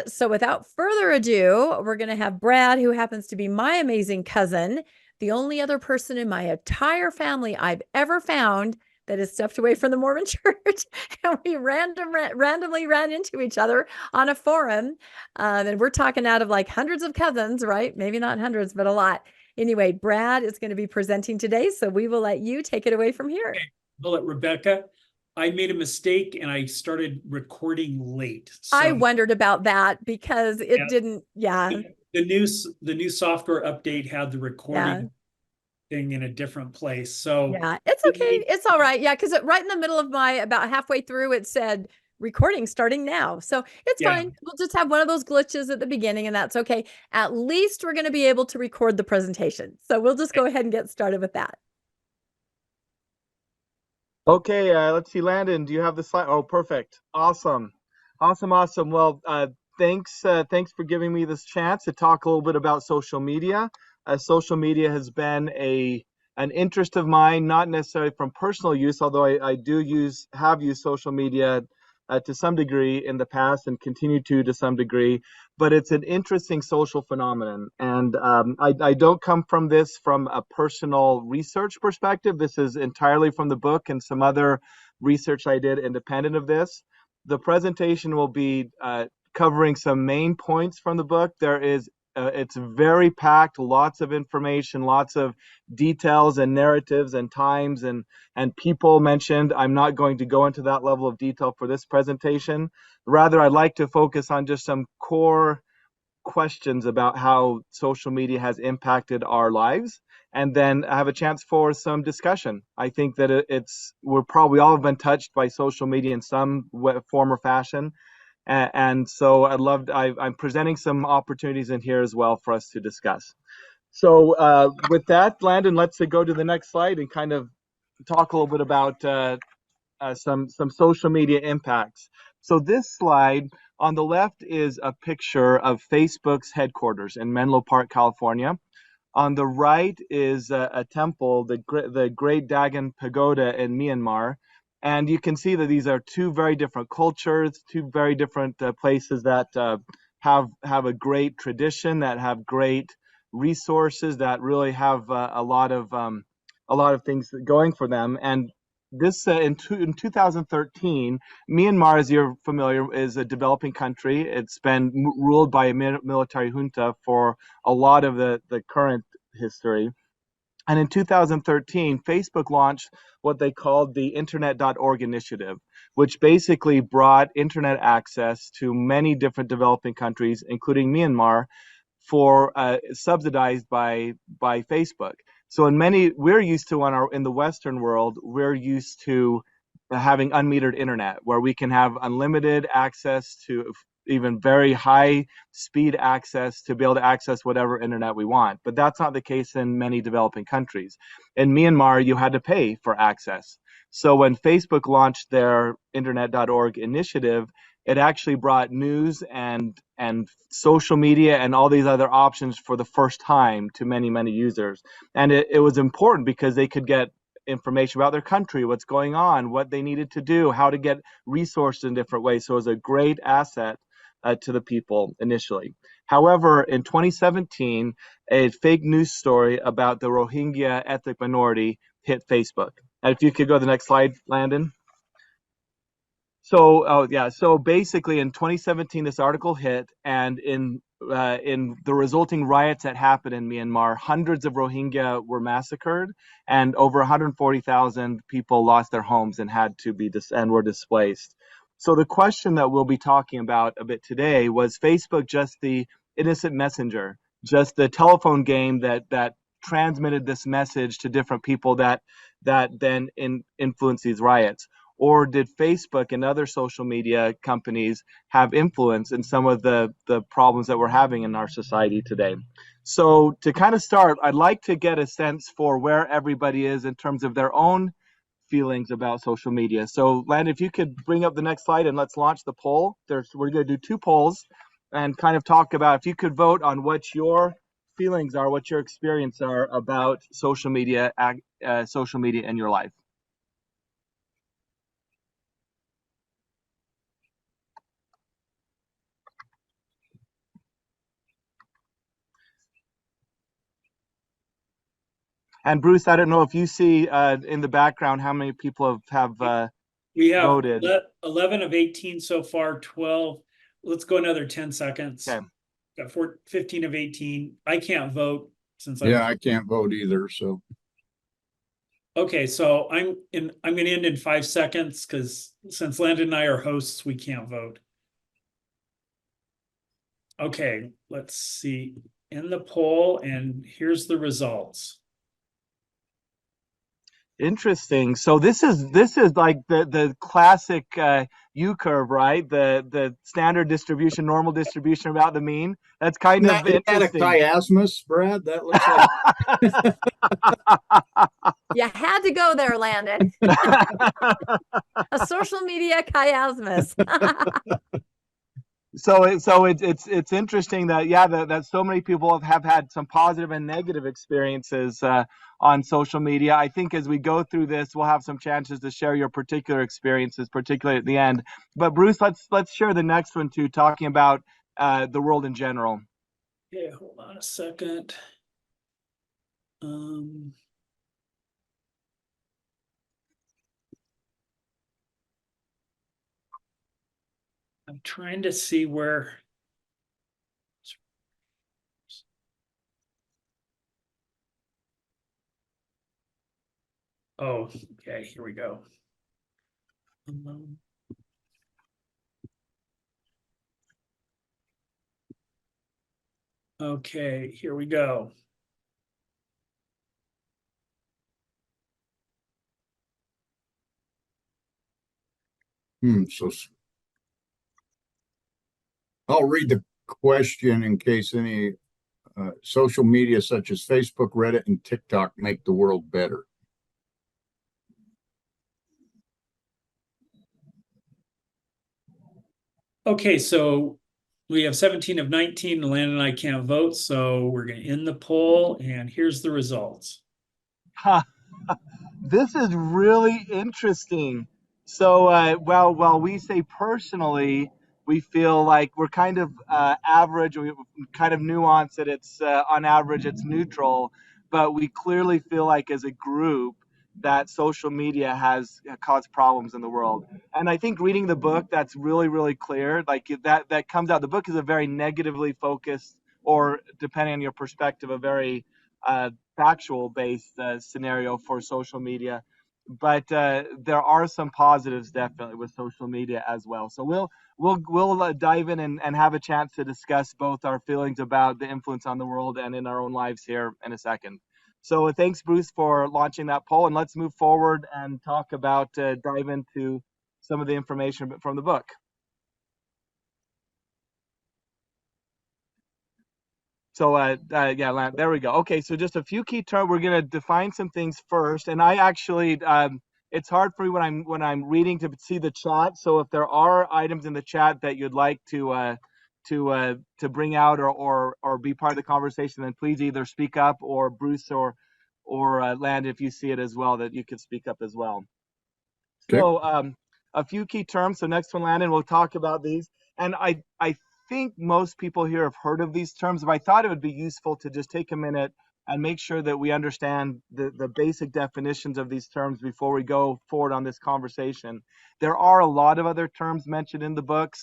So without further ado, we're going to have Brad, who happens to be my amazing cousin, the only other person in my entire family I've ever found that is stepped away from the Mormon church. And we randomly ran into each other on a forum. And we're talking out of like hundreds of cousins, right? Maybe not hundreds, but a lot. Anyway, Brad is going to be presenting today. So we will let you take it away from here. I'll let Rebecca. I made a mistake and I started recording late. I So wondered about that because it yeah, didn't, yeah, the new software update had the yeah. recording thing in a different place. So Yeah, it's okay. It's all right. Yeah, because right in the middle of my, about halfway through, it said recording starting now. So it's yeah, fine. We'll just have one of those glitches at the beginning, and that's okay. At least we're going to be able to record the presentation. So we'll just go ahead and get started with that. Okay, let's see, Landon, do you have the slide? Oh, perfect. Awesome. Awesome, awesome. Well, thanks for giving me this chance to talk a little bit about social media. Social media has been an interest of mine, not necessarily from personal use, although I have used social media to some degree in the past and continue to some degree, but it's an interesting social phenomenon. And I don't come from this from a personal research perspective. This is entirely from the book and some other research I did independent of this. The presentation will be covering some main points from the book. It's very packed, lots of information, lots of details and narratives and times and people mentioned. I'm not going to go into that level of detail for this presentation. Rather, I'd like to focus on just some core questions about how social media has impacted our lives, and then have a chance for some discussion. I think that we're probably all have been touched by social media in some form or fashion. And so I'm presenting some opportunities in here as well for us to discuss. So with that, Landon, let's go to the next slide and kind of talk a little bit about some social media impacts. So this slide on the left is a picture of Facebook's headquarters in Menlo Park, California. On the right is a temple, the Great Dagon Pagoda in Myanmar. And you can see that these are two very different cultures, two very different places that have a great tradition, that have great resources, that really have a lot of things going for them. And this in 2013, Myanmar, as you're familiar, is a developing country. It's been ruled by a military junta for a lot of the current history. And in 2013, Facebook launched what they called the Internet.org initiative, which basically brought internet access to many different developing countries, including Myanmar, for subsidized by Facebook. So we're used to in the Western world, we're used to having unmetered internet, where we can have unlimited access to even very high speed access to be able to access whatever internet we want. But that's not the case in many developing countries. In Myanmar, you had to pay for access. So when Facebook launched their Internet.org initiative, it actually brought news and social media and all these other options for the first time to many, many users. And it was important because they could get information about their country, what's going on, what they needed to do, how to get resources in different ways. So it was a great asset to the people initially. However, in 2017, a fake news story about the Rohingya ethnic minority hit Facebook. And if you could go to the next slide, Landon. So basically in 2017, this article hit, and in the resulting riots that happened in Myanmar, hundreds of Rohingya were massacred, and over 140,000 people lost their homes and were displaced. So the question that we'll be talking about a bit today, was Facebook just the innocent messenger, just the telephone game that transmitted this message to different people that then influenced these riots? Or did Facebook and other social media companies have influence in some of the problems that we're having in our society today? So to kind of start, I'd like to get a sense for where everybody is in terms of their own feelings about social media. So Landon, if you could bring up the next slide and let's launch the poll. We're going to do two polls and kind of talk about, if you could vote on what your feelings are, what your experience are about social media in your life. And Bruce, I don't know if you see in the background how many people have We have voted. 11 of 18 so far, 12. Let's go another 10 seconds. Okay. Got 15 of 18. I can't vote since Yeah, I can't vote either, so. Okay, so I'm going to end in 5 seconds because since Landon and I are hosts, we can't vote. Okay, let's see in the poll, and here's the results. Interesting. So this is like the classic U curve, right? The standard distribution, normal distribution about the mean. That's kind Isn't of that a interesting. chiasmus, Brad? That looks like. You had to go there, Landon. A social media chiasmus. So it's interesting that that so many people have had some positive and negative experiences on social media. I think as we go through this, we'll have some chances to share your particular experiences, particularly at the end. But Bruce, let's share the next one too, talking about the world in general. Okay, hold on a second. I'm trying to see where. Oh, okay, here we go. Okay, here we go. So I'll read the question in case any social media such as Facebook, Reddit, and TikTok make the world better. Okay, so we have 17 of 19. Landon and I can't vote, so we're going to end the poll, and here's the results. This is really interesting. So, while we say personally, we feel like we're kind of average, we kind of nuance that it's on average, it's neutral, but we clearly feel like as a group that social media has caused problems in the world. And I think reading the book, that's really, really clear. Like that comes out. The book is a very negatively focused, or depending on your perspective, a very factual based scenario for social media, but there are some positives definitely with social media as well. So we'll dive in and have a chance to discuss both our feelings about the influence on the world and in our own lives here in a second. So thanks, Bruce, for launching that poll, and let's move forward and talk about dive into some of the information from the book. So yeah, there we go. Okay, so just a few key terms. We're gonna define some things first, and I actually it's hard for me when I'm reading to see the chat. So if there are items in the chat that you'd like to bring out or be part of the conversation, then please either speak up, or Bruce or Land, if you see it as well, that you could speak up as well. Okay. So a few key terms. So next one, Landon, we'll talk about these. And I think most people here have heard of these terms, but I thought it would be useful to just take a minute and make sure that we understand the basic definitions of these terms before we go forward on this conversation. There are a lot of other terms mentioned in the book.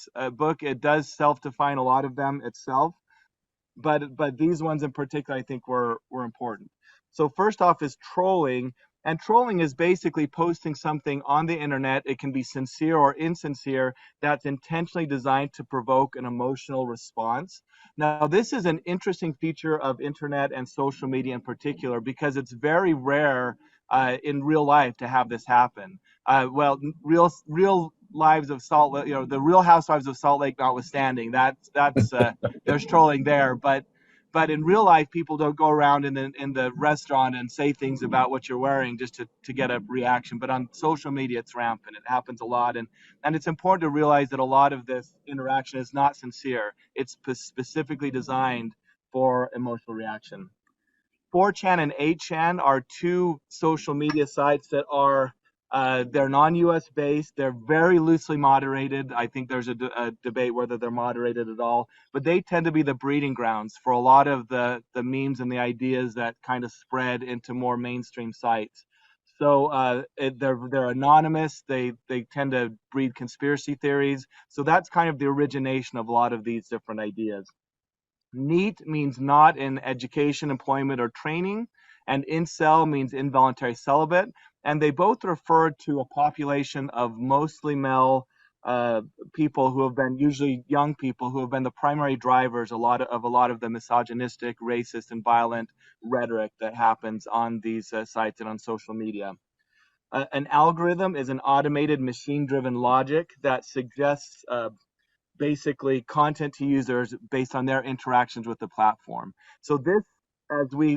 It does self-define a lot of them itself, but these ones in particular I think were important. So first off is trolling. And trolling is basically posting something on the internet. It can be sincere or insincere, that's intentionally designed to provoke an emotional response. Now, this is an interesting feature of internet and social media in particular, because it's very rare in real life to have this happen. Real lives of Salt Lake, the Real Housewives of Salt Lake notwithstanding, that's there's trolling there, but in real life, people don't go around in the restaurant and say things about what you're wearing just to get a reaction. But on social media, it's rampant. It happens a lot. And it's important to realize that a lot of this interaction is not sincere. It's specifically designed for emotional reaction. 4chan and 8chan are two social media sites that are They're non-US based. They're very loosely moderated. I think there's a debate whether they're moderated at all, but they tend to be the breeding grounds for a lot of the memes and the ideas that kind of spread into more mainstream sites. So they're anonymous. They tend to breed conspiracy theories. So that's kind of the origination of a lot of these different ideas. NEET means not in education, employment, or training, and incel means involuntary celibate. And they both refer to a population of mostly male people who have been, usually young people, who have been the primary drivers of a lot of the misogynistic, racist, and violent rhetoric that happens on these sites and on social media. An algorithm is an automated machine-driven logic that suggests basically content to users based on their interactions with the platform. So this,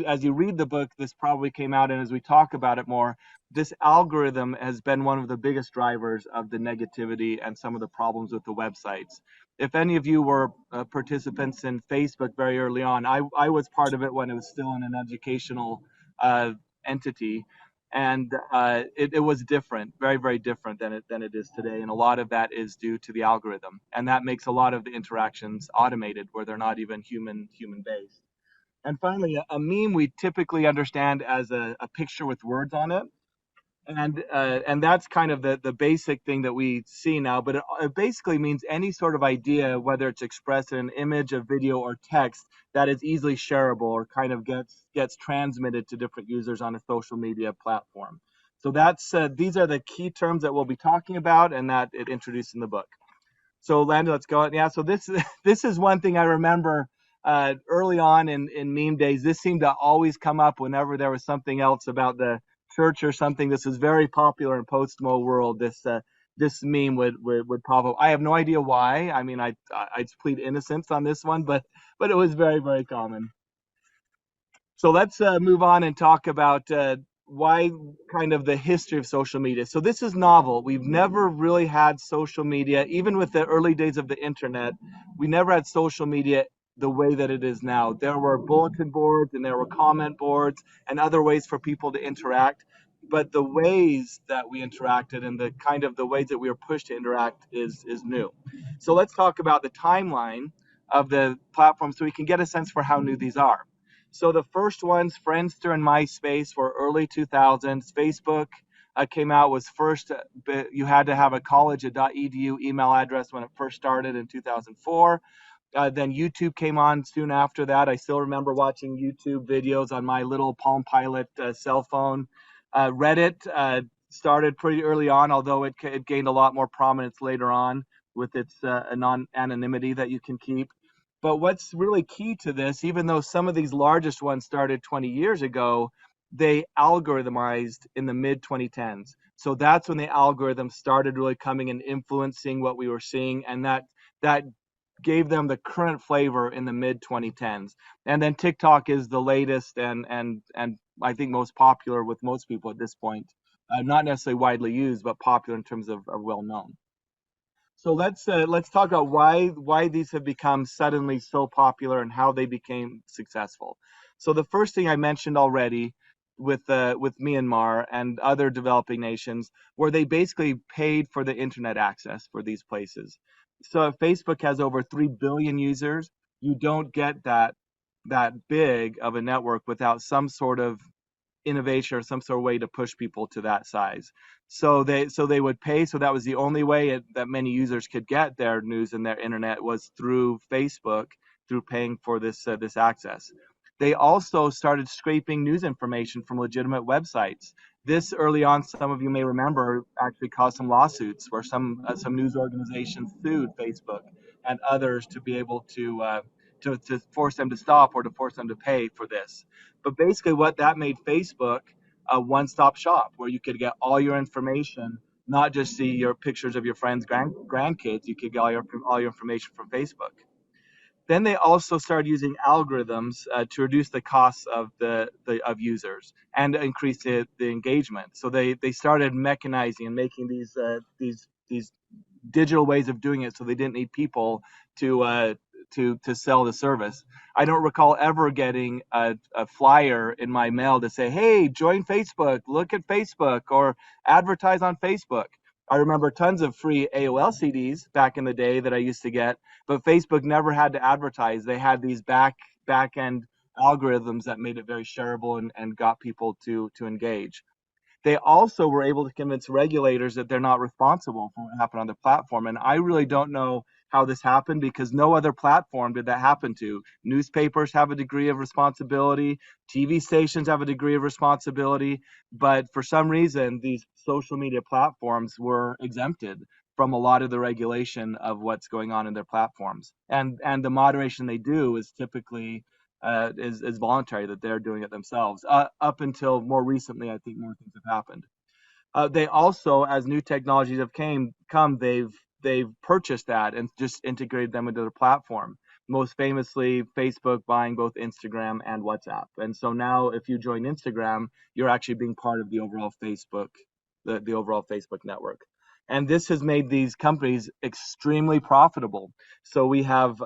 as you read the book, this probably came out, and as we talk about it more, this algorithm has been one of the biggest drivers of the negativity and some of the problems with the websites. If any of you were participants in Facebook very early on, I was part of it when it was still in an educational entity, and it was different, very, very different than it is today. And a lot of that is due to the algorithm, and that makes a lot of the interactions automated, where they're not even human based. And finally, a meme we typically understand as a picture with words on it, and that's kind of the basic thing that we see now. But it basically means any sort of idea, whether it's expressed in an image, a video, or text, that is easily shareable or kind of gets transmitted to different users on a social media platform. So that's these are the key terms that we'll be talking about, and that it introduced in the book. So Landon, let's go. Yeah. So this is one thing I remember early on in meme days. This seemed to always come up whenever there was something else about the church or something. This was very popular in post-Mo world. This meme would pop up. I have no idea why. I mean, I'd plead innocence on this one, but it was very, very common. So let's move on and talk about why kind of the history of social media. So this is novel. We've never really had social media, even with the early days of the internet, we never had social media the way that it is now. There were bulletin boards and there were comment boards and other ways for people to interact. But the ways that we interacted and the kind of the ways that we were pushed to interact is new. So let's talk about the timeline of the platform so we can get a sense for how new these are. So the first ones, Friendster and MySpace, were early 2000s. Facebook came out, was first, you had to have a college.edu email address when it first started in 2004. Then YouTube came on soon after that. I still remember watching YouTube videos on my little Palm Pilot cell phone. Reddit started pretty early on, although it gained a lot more prominence later on with its anonymity that you can keep. But what's really key to this, even though some of these largest ones started 20 years ago, they algorithmized in the mid 2010s. So that's when the algorithm started really coming and influencing what we were seeing, and that gave them the current flavor in the mid 2010s. And then TikTok is the latest and I think most popular with most people at this point. Not necessarily widely used, but popular in terms of well known. So let's talk about why these have become suddenly so popular and how they became successful. So the first thing I mentioned already with Myanmar and other developing nations, where they basically paid for the internet access for these places. So if Facebook has over 3 billion users, you don't get that big of a network without some sort of innovation or some sort of way to push people to that size. So they would pay. So that was the only way that many users could get their news and their internet, was through Facebook, through paying for this access. They also started scraping news information from legitimate websites. This early on, some of you may remember, actually caused some lawsuits where some news organizations sued Facebook and others to be able to force them to stop or to force them to pay for this. But basically what that made Facebook a one-stop shop where you could get all your information, not just see your pictures of your friends' grandkids. You could get all your information from Facebook. Then they also started using algorithms to reduce the costs of of users and increase the engagement. So they started mechanizing and making these digital ways of doing it, so they didn't need people to to sell the service. I don't recall ever getting a flyer in my mail to say, hey, join Facebook, look at Facebook, or advertise on Facebook. I remember tons of free AOL CDs back in the day that I used to get, but Facebook never had to advertise. They had these back end algorithms that made it very shareable and got people to engage. They also were able to convince regulators that they're not responsible for what happened on their platform. And I really don't know how this happened, because no other platform did that happen to. Newspapers have a degree of responsibility, TV stations have a degree of responsibility, but for some reason, these social media platforms were exempted from a lot of the regulation of what's going on in their platforms. And the moderation they do is typically is voluntary, that they're doing it themselves. Up until more recently, I think more things have happened. They also, as new technologies have come, they've purchased that and just integrated them into their platform. Most famously, Facebook buying both Instagram and WhatsApp. And so now, if you join Instagram, you're actually being part of the overall Facebook, the overall Facebook network. And this has made these companies extremely profitable. So we have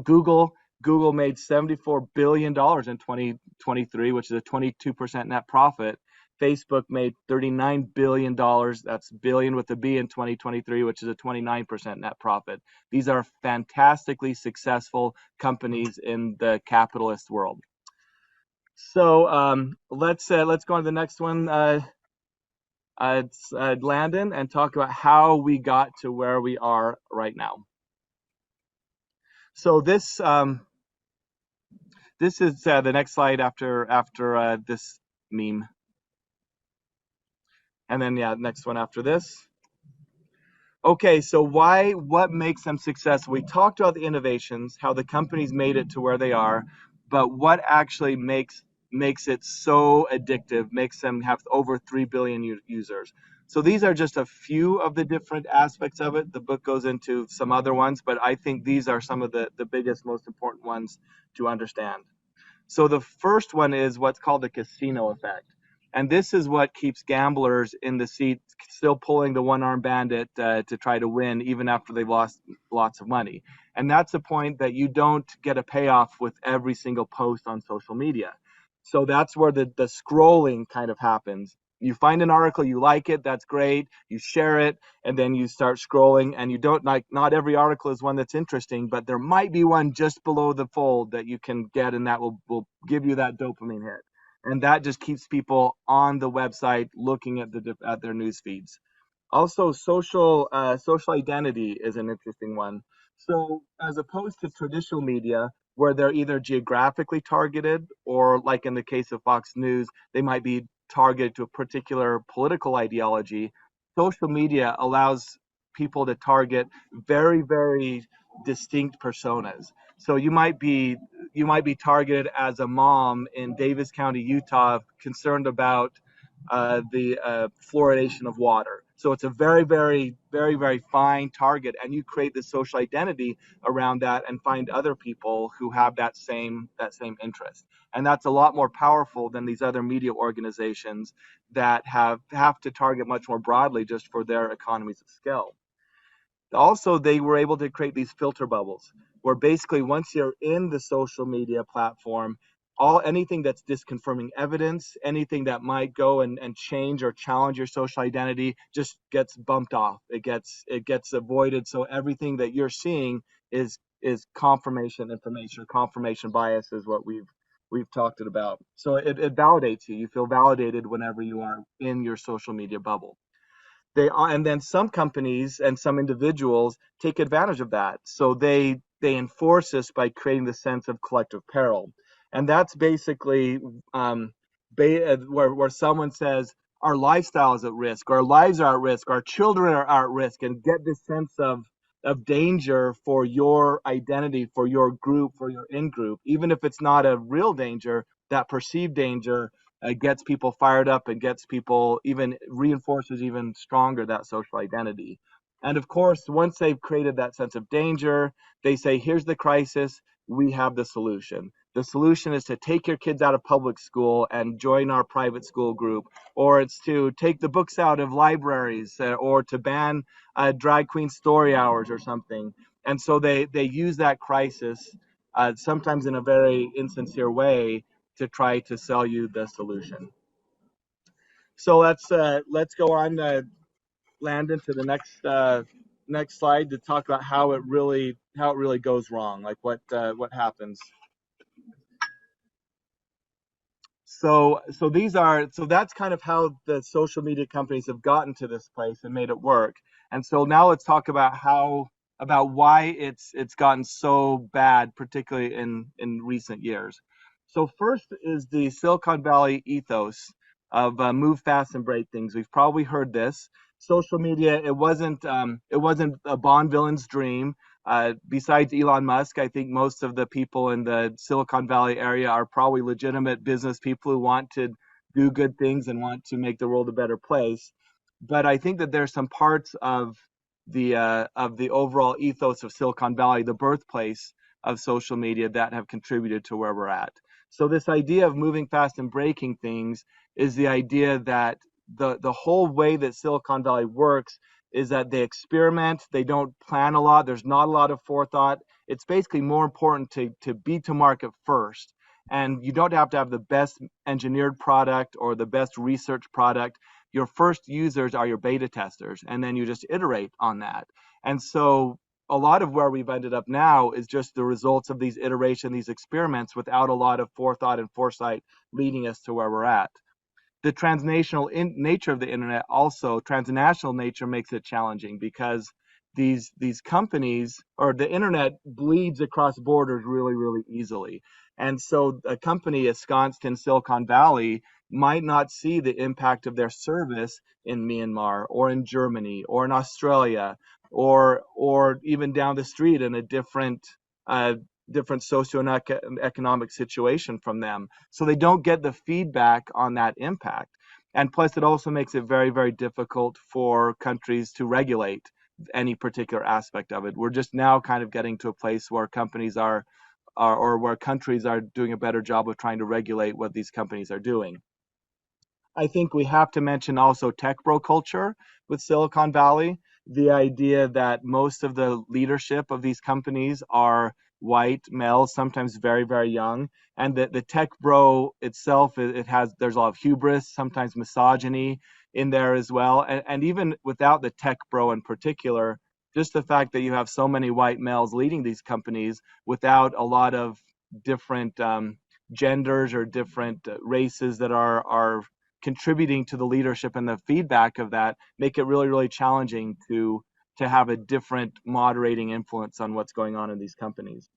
Google. Google made $74 billion in 2023, which is a 22% net profit. Facebook made $39 billion, that's billion with a B, in 2023, which is a 29% net profit. These are fantastically successful companies in the capitalist world. So let's go on to the next one, Landon, and talk about how we got to where we are right now. So this is the next slide after this meme. And then, next one after this. Okay, so what makes them successful? We talked about the innovations, how the companies made it to where they are, but what actually makes it so addictive, makes them have over 3 billion users. So these are just a few of the different aspects of it. The book goes into some other ones, but I think these are some of the biggest, most important ones to understand. So the first one is what's called the casino effect. And this is what keeps gamblers in the seat, still pulling the one-armed bandit to try to win, even after they've lost lots of money. And that's the point, that you don't get a payoff with every single post on social media. So that's where the scrolling kind of happens. You find an article, you like it, that's great, you share it, and then you start scrolling, and you don't like, not every article is one that's interesting, but there might be one just below the fold that you can get, and that will give you that dopamine hit. And that just keeps people on the website looking at their news feeds. Also, social identity is an interesting one. So as opposed to traditional media, where they're either geographically targeted, or like in the case of Fox News, they might be targeted to a particular political ideology, social media allows people to target very, very distinct personas. So you might be targeted as a mom in Davis County, Utah, concerned about the fluoridation of water. So it's a very, very, very, very fine target, and you create the social identity around that and find other people who have that same interest. And that's a lot more powerful than these other media organizations that have to target much more broadly just for their economies of scale. Also, they were able to create these filter bubbles, where basically once you're in the social media platform, anything that's disconfirming evidence, anything that might go and change or challenge your social identity, just gets bumped off. It gets avoided. So everything that you're seeing is confirmation information. Confirmation bias is what we've talked about. So it validates you. You feel validated whenever you are in your social media bubble. And then some companies and some individuals take advantage of that. So they enforce this by creating the sense of collective peril. And that's basically where someone says, our lifestyle is at risk, our lives are at risk, our children are at risk, and get this sense of danger for your identity, for your group, for your in-group. Even if it's not a real danger, that perceived danger gets people fired up and gets people, even reinforces even stronger that social identity. And of course, once they've created that sense of danger, they say, here's the crisis, we have the solution. The solution is to take your kids out of public school and join our private school group, or it's to take the books out of libraries, or to ban drag queen story hours or something. And so they use that crisis, sometimes in a very insincere way, to try to sell you the solution. So let's go on, Landon, to the next slide to talk about how it really goes wrong, like what happens. So that's kind of how the social media companies have gotten to this place and made it work. And so now let's talk about why it's gotten so bad, particularly in recent years. So first is the Silicon Valley ethos of move fast and break things. We've probably heard this. Social media, it wasn't a Bond villain's dream. Besides Elon Musk, I think most of the people in the Silicon Valley area are probably legitimate business people who want to do good things and want to make the world a better place. But I think that there's some parts of the overall ethos of Silicon Valley, the birthplace of social media, that have contributed to where we're at. So this idea of moving fast and breaking things is the idea that the whole way that Silicon Valley works is that they experiment, they don't plan a lot, there's not a lot of forethought. It's basically more important to be to market first. And you don't have to have the best engineered product or the best research product. Your first users are your beta testers, and then you just iterate on that. And so a lot of where we've ended up now is just the results of these iterations, these experiments, without a lot of forethought and foresight leading us to where we're at. The transnational nature of the internet, also transnational nature, makes it challenging because these companies, or the internet, bleeds across borders really easily. And so a company ensconced in Silicon Valley might not see the impact of their service in Myanmar or in Germany or in Australia or even down the street in a different socioeconomic situation from them. So they don't get the feedback on that impact. And plus, it also makes it very difficult for countries to regulate any particular aspect of it. We're just now kind of getting to a place where companies or where countries are doing a better job of trying to regulate what these companies are doing. I think we have to mention also tech bro culture with Silicon Valley. The idea that most of the leadership of these companies are white males, sometimes very young, and that the tech bro itself, there's a lot of hubris, sometimes misogyny in there as well. And even without the tech bro in particular, just the fact that you have so many white males leading these companies without a lot of different genders or different races that are contributing to the leadership and the feedback of that, make it really challenging to have a different moderating influence on what's going on in these companies.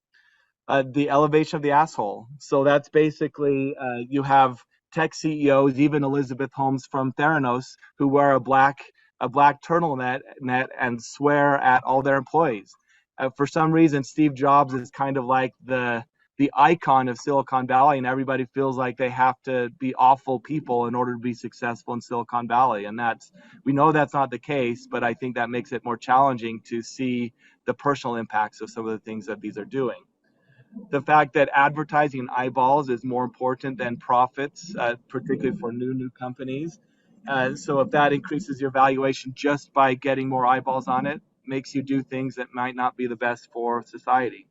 The elevation of the asshole. So that's basically, you have tech CEOs, even Elizabeth Holmes from Theranos, who wear a black turtleneck and swear at all their employees. For some reason, Steve Jobs is kind of like the icon of Silicon Valley, and everybody feels like they have to be awful people in order to be successful in Silicon Valley. And we know that's not the case, but I think that makes it more challenging to see the personal impacts of some of the things that these are doing. The fact that advertising and eyeballs is more important than profits, particularly for new companies. So if that increases your valuation just by getting more eyeballs on it, makes you do things that might not be the best for society.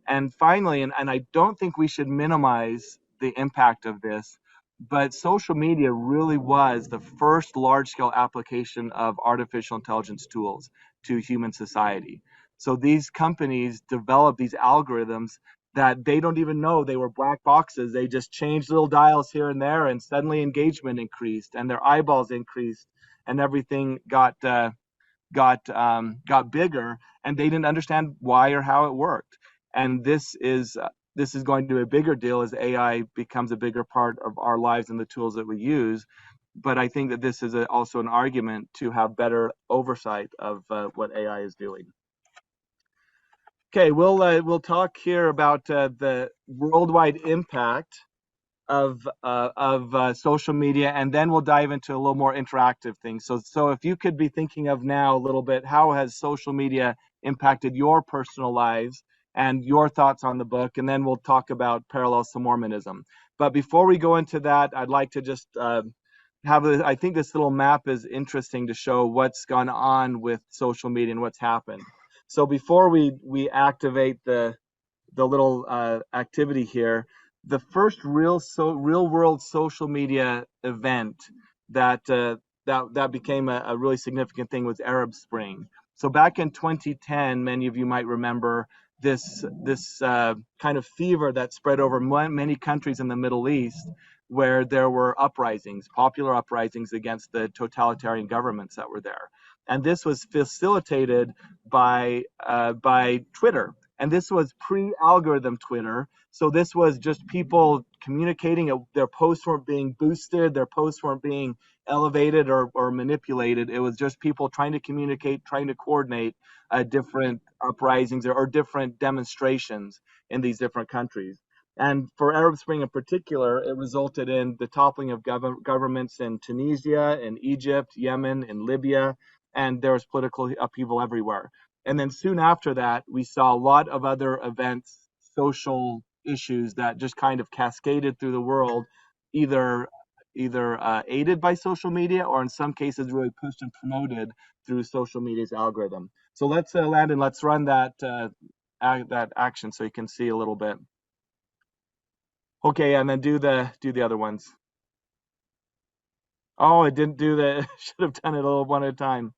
And finally, and I don't think we should minimize the impact of this, but social media really was the first large-scale application of artificial intelligence tools to human society. So these companies developed these algorithms that they don't even know they were black boxes. They just changed little dials here and there, and suddenly engagement increased, and their eyeballs increased, and everything got bigger, and they didn't understand why or how it worked. And this is going to be a bigger deal as AI becomes a bigger part of our lives and the tools that we use. But I think that this is also an argument to have better oversight of what AI is doing. Okay, we'll talk here about the worldwide impact of social media, and then we'll dive into a little more interactive things. So if you could be thinking of now a little bit, how has social media impacted your personal lives and your thoughts on the book, and then we'll talk about parallels to Mormonism. But before we go into that, I'd like to just I think this little map is interesting to show what's gone on with social media and what's happened. So before we activate the little activity here, the first real world social media event that that became a really significant thing was Arab Spring. So back in 2010, many of you might remember this kind of fever that spread over many countries in the Middle East, where there were uprisings, popular uprisings against the totalitarian governments that were there. And this was facilitated by Twitter. And this was pre-algorithm Twitter. So this was just people communicating. Their posts weren't being boosted. Their posts weren't being elevated or manipulated. It was just people trying to communicate, trying to coordinate different uprisings or different demonstrations in these different countries. And for Arab Spring in particular, it resulted in the toppling of governments in Tunisia, in Egypt, Yemen, in Libya, and there was political upheaval everywhere. And then soon after that, we saw a lot of other events, social issues that just kind of cascaded through the world, either aided by social media or in some cases really pushed and promoted through social media's algorithm. So let's Landon, let's run that action so you can see a little bit. Okay, and then do the other ones. Oh, it didn't do the. Should have done it a little one at a time.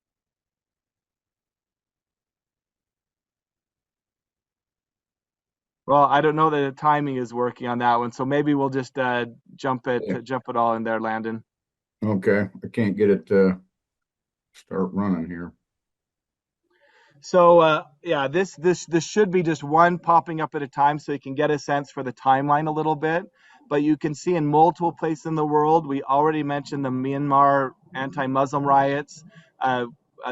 Well, I don't know that the timing is working on that one, so maybe we'll just jump it all in there, Landon. Okay, I can't get it to start running here. So yeah, this should be just one popping up at a time, so you can get a sense for the timeline a little bit. But you can see in multiple places in the world. We already mentioned the Myanmar anti-Muslim riots.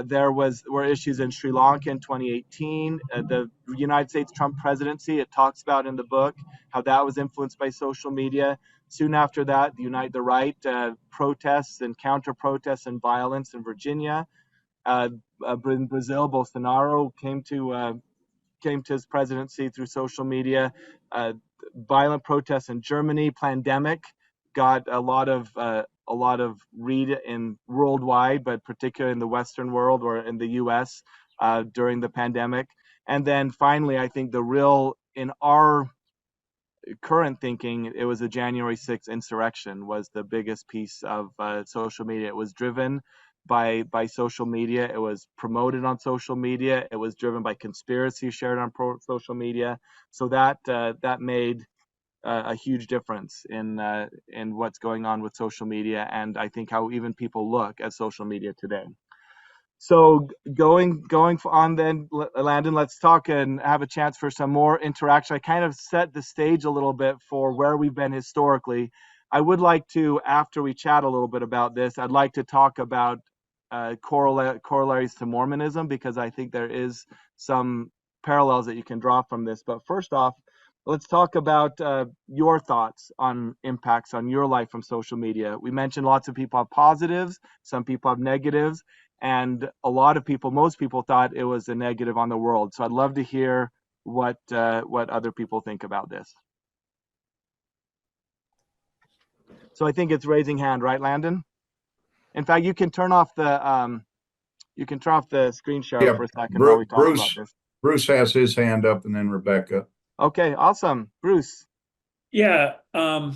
There were issues in Sri Lanka in 2018. The United States Trump presidency, it talks about in the book how that was influenced by social media. Soon after that, the right protests and counter-protests and violence in Virginia. In Brazil, Bolsonaro came to his presidency through social media. Violent protests in Germany. Pandemic got a lot of read in worldwide, but particularly in the Western world or in the U.S. During the pandemic. And then finally, I think in our current thinking, it was the January 6th insurrection was the biggest piece of social media. It was driven by social media. It was promoted on social media. It was driven by conspiracy shared on social media. So that made a huge difference in what's going on with social media, and I think how even people look at social media today. So going on then, Landon, let's talk and have a chance for some more interaction. I kind of set the stage a little bit for where we've been historically. I would like to, after we chat a little bit about this, I'd like to talk about corollaries to Mormonism, because I think there is some parallels that you can draw from this. But first off, let's talk about your thoughts on impacts on your life from social media. We mentioned lots of people have positives, some people have negatives, and most people thought it was a negative on the world. So I'd love to hear what other people think about this. So I think it's raising hand, right, Landon? In fact, you can turn off the screen share for a second while we talk about this. Bruce has his hand up, and then Rebecca. Okay, awesome. Bruce. Yeah, I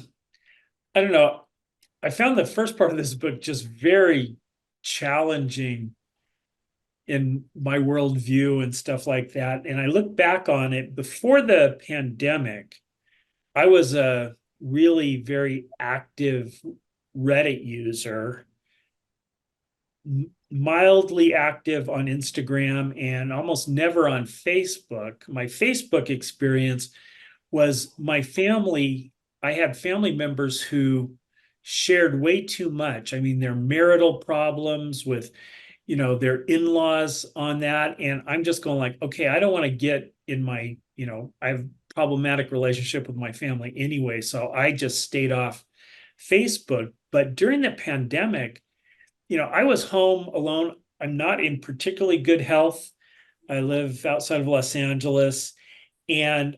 don't know. I found the first part of this book just very challenging in my worldview and stuff like that. And I look back on it before the pandemic, I was a really very active Reddit user, mildly active on Instagram, and almost never on Facebook. My Facebook experience was my family. I had family members who shared way too much. I mean, their marital problems with, their in-laws on that. And I'm just going like, okay, I don't want to get in my, I have problematic relationship with my family anyway. So I just stayed off Facebook. But during the pandemic, I was home alone. I'm not in particularly good health. I live outside of Los Angeles, and,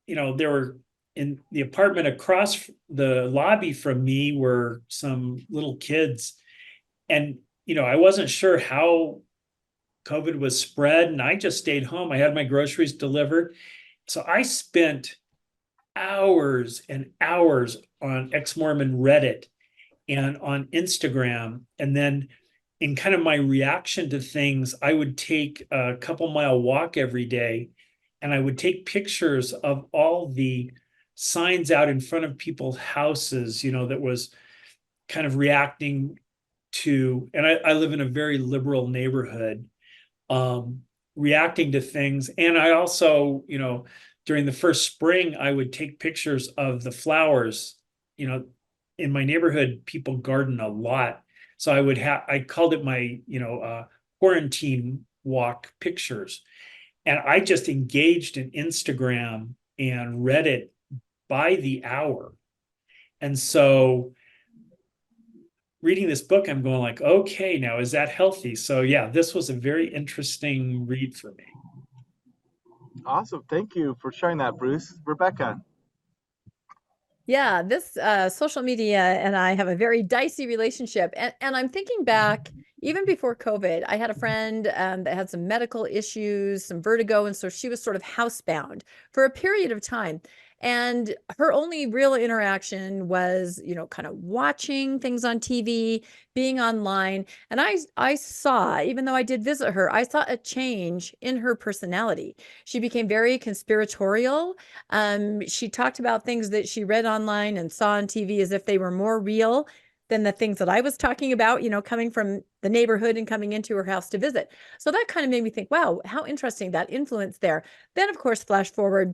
there were in the apartment across the lobby from me were some little kids. And, I wasn't sure how COVID was spread, and I just stayed home. I had my groceries delivered. So I spent hours and hours on ex-Mormon Reddit and on Instagram. And then in kind of my reaction to things, I would take a couple mile walk every day, and I would take pictures of all the signs out in front of people's houses, that was kind of reacting to, and I live in a very liberal neighborhood, reacting to things. And I also, during the first spring, I would take pictures of the flowers. In my neighborhood, people garden a lot. So I called it my, quarantine walk pictures. And I just engaged in Instagram and Reddit by the hour. And so reading this book, I'm going like, okay, now is that healthy? So yeah, this was a very interesting read for me. Awesome. Thank you for sharing that, Bruce. Rebecca. Yeah, this social media and I have a very dicey relationship. And I'm thinking back, even before COVID, I had a friend that had some medical issues, some vertigo. And so she was sort of housebound for a period of time. And her only real interaction was, kind of watching things on TV, being online. And I saw, even though I did visit her, I saw a change in her personality. She became very conspiratorial. She talked about things that she read online and saw on TV as if they were more real than the things that I was talking about, coming from the neighborhood and coming into her house to visit. So that kind of made me think, wow, how interesting, that influence there. Then, of course, flash forward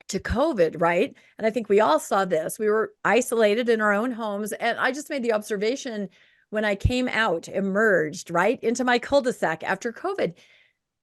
to COVID, right? And I think we all saw this. We were isolated in our own homes. And I just made the observation when I came out, emerged, right, into my cul-de-sac after COVID.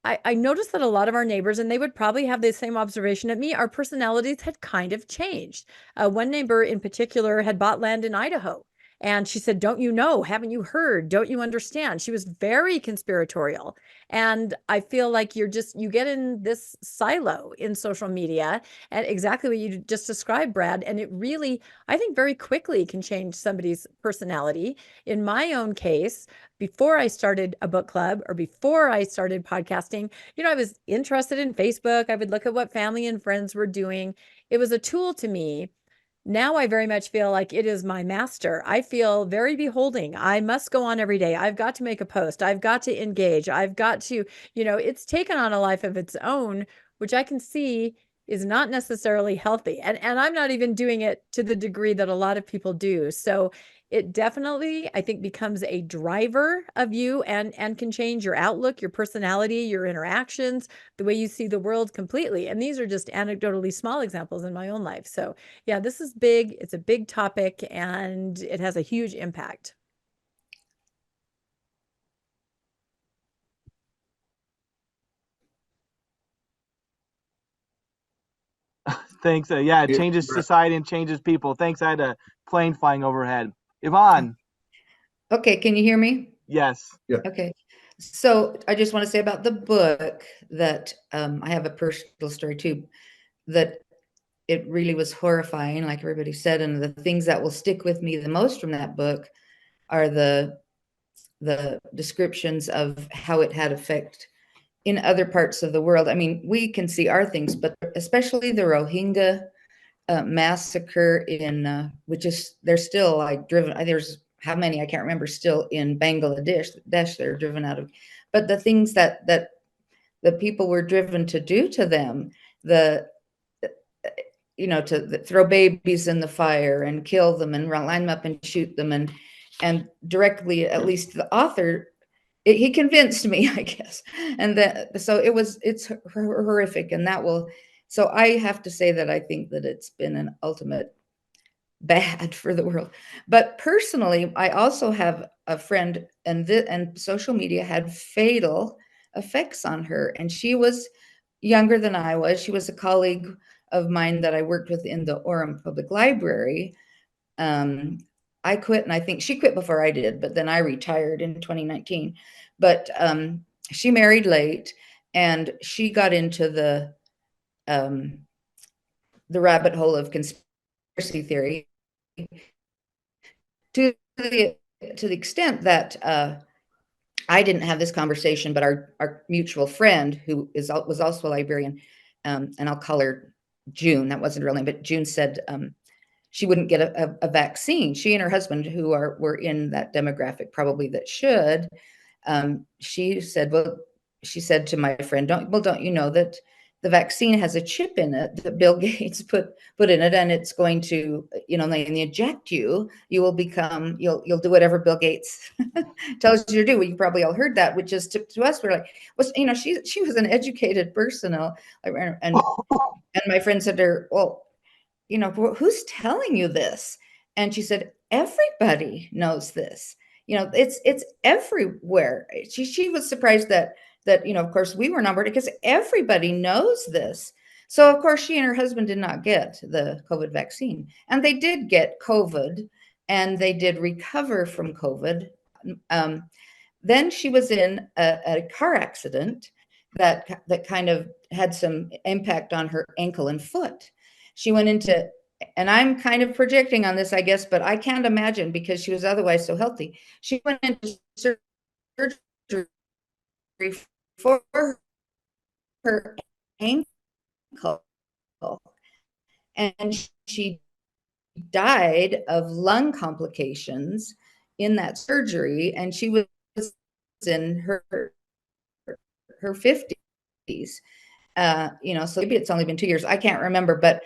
I noticed that a lot of our neighbors, and they would probably have the same observation at me, our personalities had kind of changed. One neighbor in particular had bought land in Idaho. And she said, don't you know? Haven't you heard? Don't you understand? She was very conspiratorial. And I feel like you get in this silo in social media, and exactly what you just described, Brad. And it really, I think, very quickly can change somebody's personality. In my own case, before I started a book club or before I started podcasting, I was interested in Facebook. I would look at what family and friends were doing. It was a tool to me. Now I very much feel like it is my master. I feel very beholding. I must go on every day. I've got to make a post. I've got to engage. I've got to, it's taken on a life of its own, which I can see is not necessarily healthy. And I'm not even doing it to the degree that a lot of people do. So it definitely, I think, becomes a driver of you and can change your outlook, your personality, your interactions, the way you see the world completely. And these are just anecdotally small examples in my own life. So yeah, this is big. It's a big topic and it has a huge impact. Thanks. Yeah, it Yeah, changes Brett. society and changes people. Thanks. I had a plane flying overhead. Yvonne. Okay, can you hear me? Yes. Okay. So I just want to say about the book that I have a personal story too, that it really was horrifying, like everybody said. And the things that will stick with me the most from that book are the descriptions of how it had effect in other parts of the world. I mean, we can see our things, but especially the Rohingya massacre in, which is, they're still like driven, there's how many, I can't remember, still in Bangladesh, they're driven out of, but the things that the people were driven to do to them, to throw babies in the fire and kill them and line them up and shoot them, and directly, at least the author, he convinced me, I guess. And so it's horrific. And so I have to say that I think that it's been an ultimate bad for the world. But personally, I also have a friend, and social media had fatal effects on her. And she was younger than I was. She was a colleague of mine that I worked with in the Orem Public Library. I quit, and I think she quit before I did, but then I retired in 2019. But she married late, and she got into the rabbit hole of conspiracy theory to the extent that I didn't have this conversation, but our mutual friend who was also a librarian, and I'll call her June, that wasn't her real name, but June said she wouldn't get a vaccine. She and her husband, who were in that demographic probably that should, she said to my friend, don't you know that the vaccine has a chip in it that Bill Gates put in it, and it's going to, when they inject you, you will become, you'll do whatever Bill Gates tells you to do. Well, you probably all heard that, which is to us, we're like, she was an educated person, and my friend said to her, well, who's telling you this? And she said, everybody knows this. It's everywhere. She was surprised that of course we were numbered, because everybody knows this. So of course she and her husband did not get the COVID vaccine, and they did get COVID, and they did recover from COVID. Then she was in a car accident that kind of had some impact on her ankle and foot. She went into, and I'm kind of projecting on this, I guess, but I can't imagine, because she was otherwise so healthy. She went into surgery for her ankle, and she died of lung complications in that surgery, and she was in her 50s. So maybe it's only been 2 years. I can't remember, but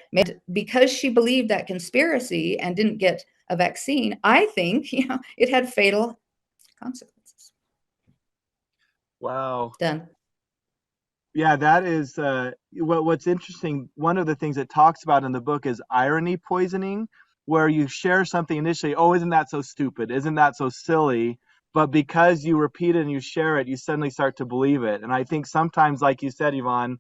because she believed that conspiracy and didn't get a vaccine, I think, it had fatal consequences. Wow. Done. Yeah, that is what's interesting. One of the things it talks about in the book is irony poisoning, where you share something initially, oh, isn't that so stupid? Isn't that so silly? But because you repeat it and you share it, you suddenly start to believe it. And I think sometimes, like you said, Yvonne,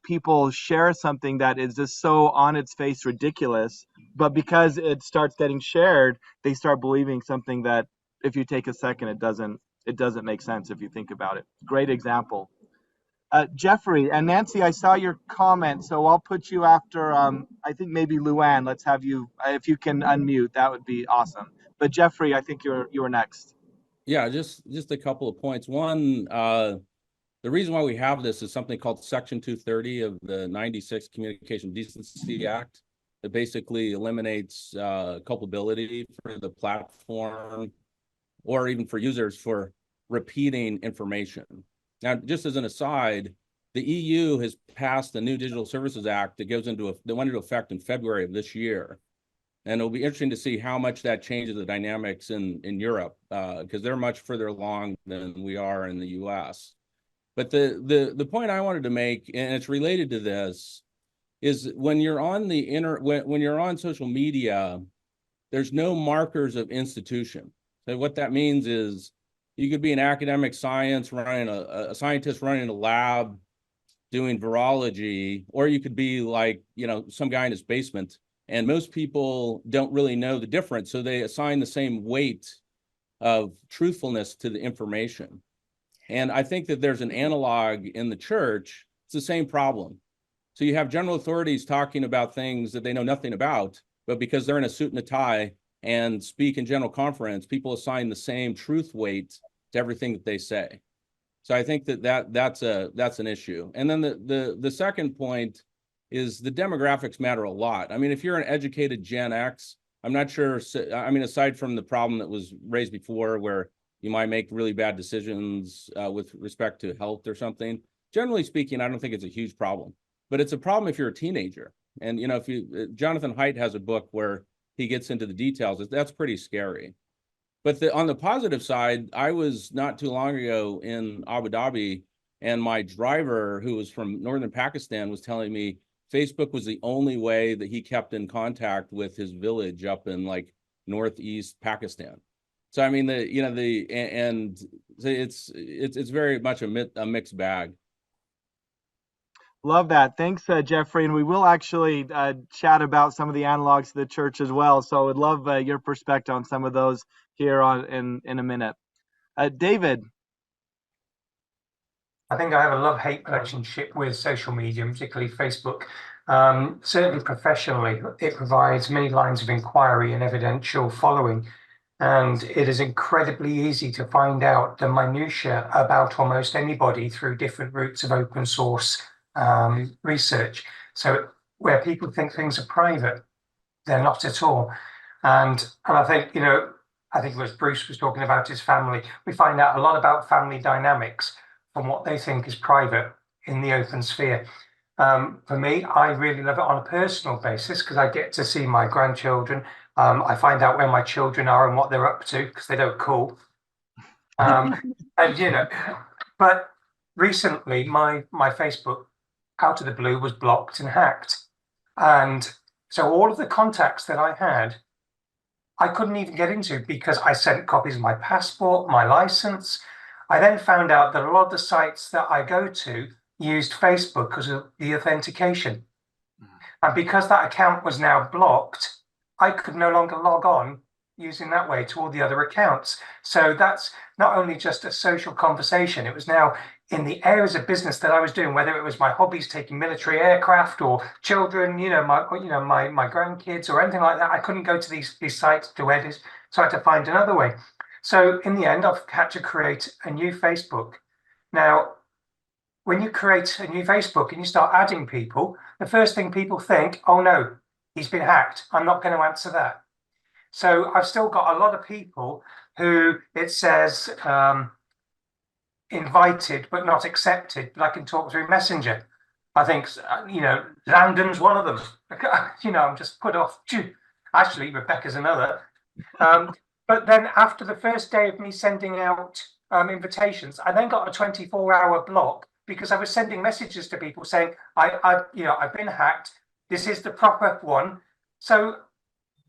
people share something that is just so on its face ridiculous, but because it starts getting shared, they start believing something that, if you take a second, it doesn't make sense if you think about it. Great example. Jeffrey and Nancy, I saw your comment, so I'll put you after, I think maybe Luann. Let's have you, if you can unmute, that would be awesome. But Jeffrey, I think you're next. Yeah, just a couple of points. One, the reason why we have this is something called Section 230 of the 96 Communication Decency Act that basically eliminates culpability for the platform or even for users for repeating information. Now, just as an aside, the EU has passed the new Digital Services Act that went into effect in February of this year. And it'll be interesting to see how much that changes the dynamics in Europe, because they're much further along than we are in the US. But the point I wanted to make, and it's related to this, is when you're on when you're on social media, there's no markers of institution. So what that means is you could be an academic science running a scientist running a lab doing virology, or you could be like, some guy in his basement, and most people don't really know the difference. So they assign the same weight of truthfulness to the information. And I think that there's an analog in the church. It's the same problem. So you have general authorities talking about things that they know nothing about, but because they're in a suit and a tie and speak in general conference, people assign the same truth weight to everything that they say. So I think that's an issue. And then the second point is the demographics matter a lot. I mean, if you're an educated Gen X, I'm not sure, I mean, aside from the problem that was raised before where you might make really bad decisions with respect to health or something, generally speaking, I don't think it's a huge problem. But it's a problem if you're a teenager. And, Jonathan Haidt has a book where he gets into the details. That's pretty scary. But on the positive side, I was not too long ago in Abu Dhabi, and my driver, who was from northern Pakistan, was telling me Facebook was the only way that he kept in contact with his village up in like northeast Pakistan. So I mean, it's very much a mixed bag. Love that. Thanks, Jeffrey. And we will actually chat about some of the analogs to the church as well. So I would love your perspective on some of those here in a minute. David. I think I have a love-hate relationship with social media, particularly Facebook. Certainly professionally, it provides many lines of inquiry and evidential following. And it is incredibly easy to find out the minutiae about almost anybody through different routes of open source research. So where people think things are private, they're not at all. And I think, I think it was Bruce was talking about his family. We find out a lot about family dynamics from what they think is private in the open sphere. For me, I really love it on a personal basis because I get to see my grandchildren. I find out where my children are and what they're up to because they don't call. And but recently my Facebook out of the blue was blocked and hacked. And so all of the contacts that I had, I couldn't even get into because I sent copies of my passport, my license. I then found out that a lot of the sites that I go to used Facebook because of the authentication. And because that account was now blocked, I could no longer log on using that way to all the other accounts. So that's not only just a social conversation, it was now in the areas of business that I was doing, whether it was my hobbies, taking military aircraft or children, my grandkids or anything like that. I couldn't go to these sites to edit, so I had to find another way. So in the end, I've had to create a new Facebook. Now, when you create a new Facebook and you start adding people, the first thing people think, oh no, he's been hacked. I'm not going to answer that. So I've still got a lot of people who it says invited but not accepted, but I can talk through Messenger. I think, Landon's one of them. I'm just put off. Actually, Rebecca's another. But then after the first day of me sending out invitations, I then got a 24-hour block because I was sending messages to people saying, I've been hacked. This is the proper one. So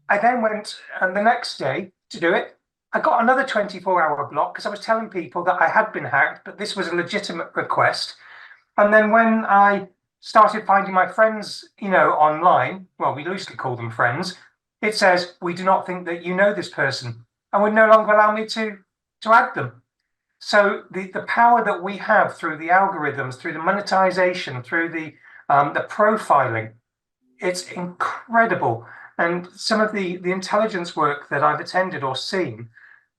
I then went and the next day to do it, I got another 24-hour block because I was telling people that I had been hacked, but this was a legitimate request. And then when I started finding my friends, online, well, we loosely call them friends, it says, we do not think that you know this person and would no longer allow me to add them. So the power that we have through the algorithms, through the monetization, through the profiling, it's incredible. And some of the intelligence work that I've attended or seen,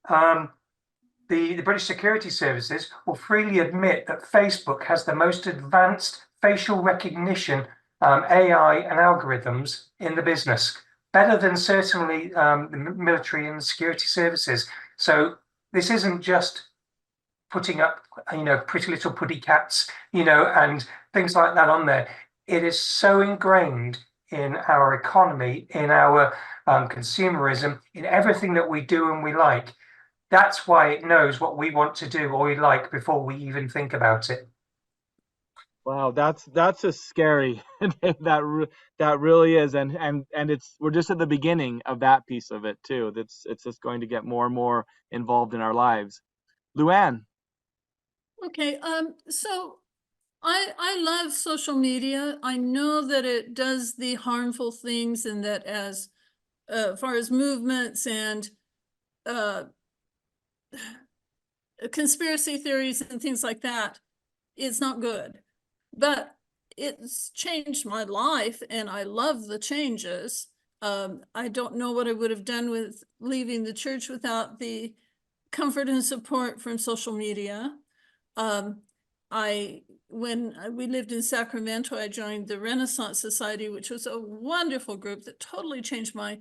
the British Security Services will freely admit that Facebook has the most advanced facial recognition AI and algorithms in the business, better than certainly the military and security services. So this isn't just putting up, pretty little putty cats, and things like that on there. It is so ingrained in our economy, in our consumerism, in everything that we do and we like. That's why it knows what we want to do or we like before we even think about it. Wow, that's a scary. that really is, and we're just at the beginning of that piece of it too. It's just going to get more and more involved in our lives. Luann. Okay, so I love social media. I know that it does the harmful things, and that as far as movements and conspiracy theories and things like that, it's not good. But it's changed my life, and I love the changes. I don't know what I would have done with leaving the church without the comfort and support from social media. When we lived in Sacramento, I joined the Renaissance Society, which was a wonderful group that totally changed my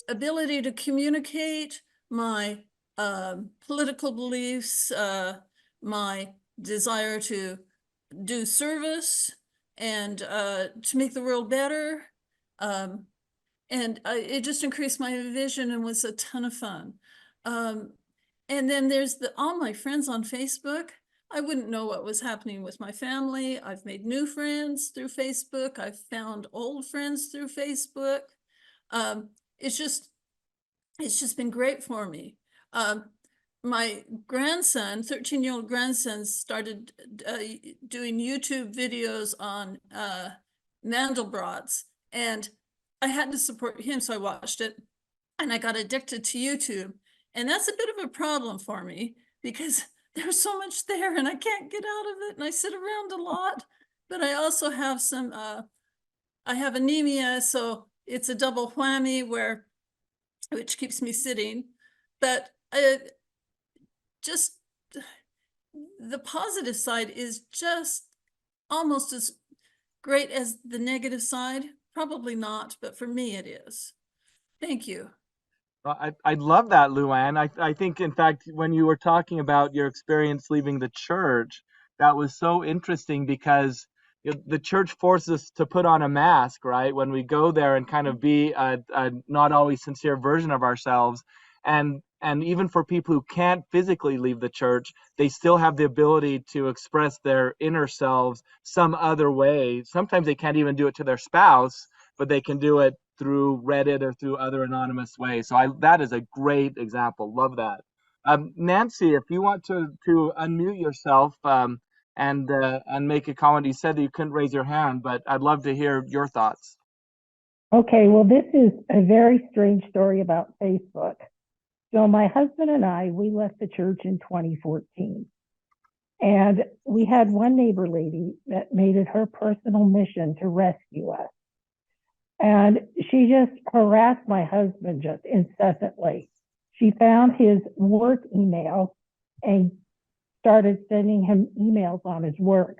ability to communicate, my political beliefs, my desire to do service and to make the world better. And it just increased my vision and was a ton of fun. And then there's all my friends on Facebook. I wouldn't know what was happening with my family. I've made new friends through Facebook. I've found old friends through Facebook. It's just been great for me. My grandson, 13-year-old grandson, started doing YouTube videos on Mandelbrot's, and I had to support him, so I watched it, and I got addicted to YouTube. And that's a bit of a problem for me because there's so much there and I can't get out of it, and I sit around a lot. But I also have I have anemia, so it's a double whammy where which keeps me sitting. But just the positive side is just almost as great as the negative side. Probably not, but for me it is. Thank you. I love that, Luann. I think, in fact, when you were talking about your experience leaving the church, that was so interesting because the church forces us to put on a mask, right? When we go there and kind of be a not always sincere version of ourselves. And even for people who can't physically leave the church, they still have the ability to express their inner selves some other way. Sometimes they can't even do it to their spouse, but they can do it through Reddit or through other anonymous ways. So that is a great example. Love that. Nancy, if you want to unmute yourself and make a comment. You said that you couldn't raise your hand, but I'd love to hear your thoughts. Okay, well, this is a very strange story about Facebook. So my husband and I, we left the church in 2014. And we had one neighbor lady that made it her personal mission to rescue us. And she just harassed my husband just incessantly. She found his work email and started sending him emails on his work.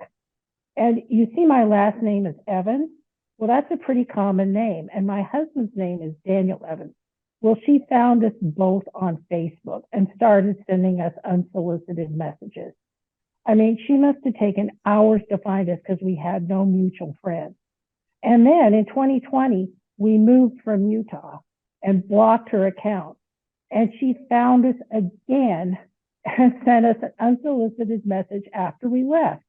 And you see my last name is Evans. Well, that's a pretty common name. And my husband's name is Daniel Evans. Well, she found us both on Facebook and started sending us unsolicited messages. I mean, she must have taken hours to find us because we had no mutual friends. And then in 2020, we moved from Utah and blocked her account. And she found us again and sent us an unsolicited message after we left.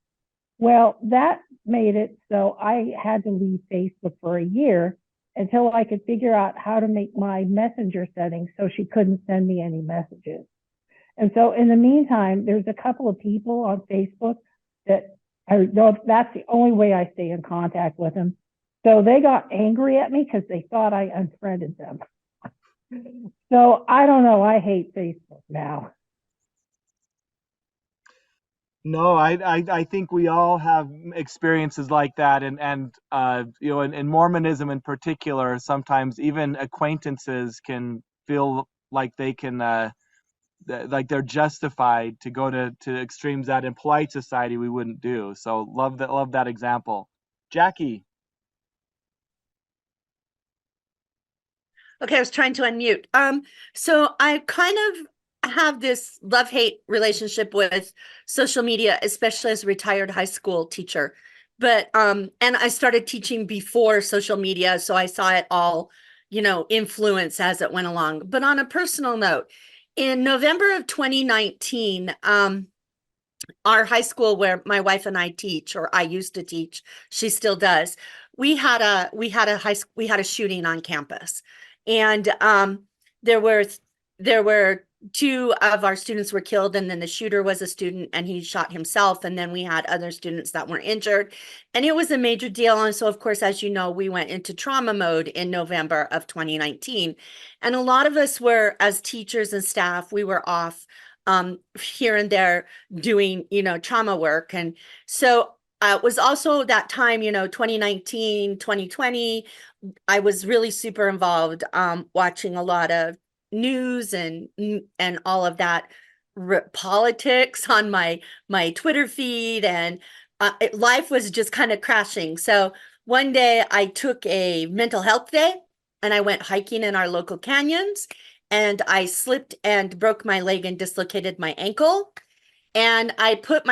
Well, that made it so I had to leave Facebook for a year until I could figure out how to make my messenger settings so she couldn't send me any messages. And so in the meantime, there's a couple of people on Facebook that I know that's the only way I stay in contact with them. So they got angry at me because they thought I unfriended them. So I don't know. I hate Facebook now. No, I think we all have experiences like that, and you know, in Mormonism in particular, sometimes even acquaintances can feel like they can like they're justified to go to extremes that in polite society we wouldn't do. So love that example. Jackie. Okay, I was trying to unmute. So I kind of have this love-hate relationship with social media, especially as a retired high school teacher. But and I started teaching before social media, so I saw it all, influence as it went along. But on a personal note, in November of 2019, our high school where my wife and I teach, or I used to teach, she still does. We had a shooting on campus, and there were two of our students were killed, and then the shooter was a student and he shot himself, and then we had other students that were injured, and it was a major deal. And so, of course, as you know, we went into trauma mode in November of 2019, and a lot of us were, as teachers and staff, we were off here and there doing, trauma work. And so it was also that time, 2019, 2020, I was really super involved, watching a lot of news and all of that politics on my Twitter feed, and life was just kind of crashing. So one day I took a mental health day and I went hiking in our local canyons, and I slipped and broke my leg and dislocated my ankle. And that put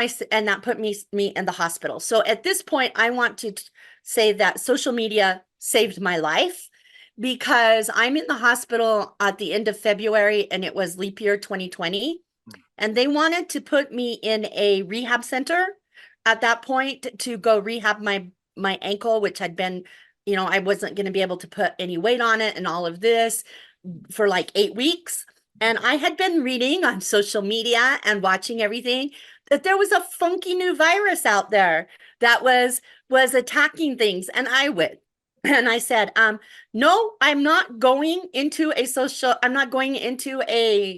me in the hospital. So at this point, I want to say that social media saved my life, because I'm in the hospital at the end of February, and it was leap year 2020. And they wanted to put me in a rehab center at that point to go rehab my ankle, which had been, I wasn't going to be able to put any weight on it and all of this for like 8 weeks. And I had been reading on social media and watching everything that there was a funky new virus out there that was attacking things. And I said, no, I'm not going into a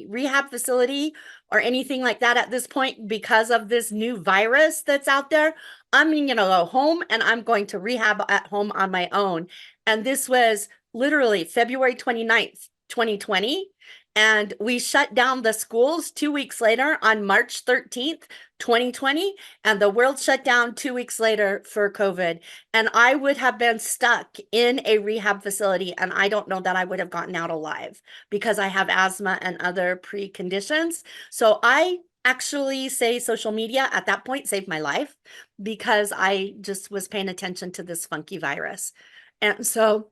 rehab facility or anything like that at this point because of this new virus that's out there. I'm going to go home and I'm going to rehab at home on my own. And this was literally February 29th, 2020, and we shut down the schools 2 weeks later on March 13th, 2020, and the world shut down 2 weeks later for COVID. And I would have been stuck in a rehab facility, and I don't know that I would have gotten out alive because I have asthma and other preconditions. So I actually say social media at that point saved my life because I just was paying attention to this funky virus. And so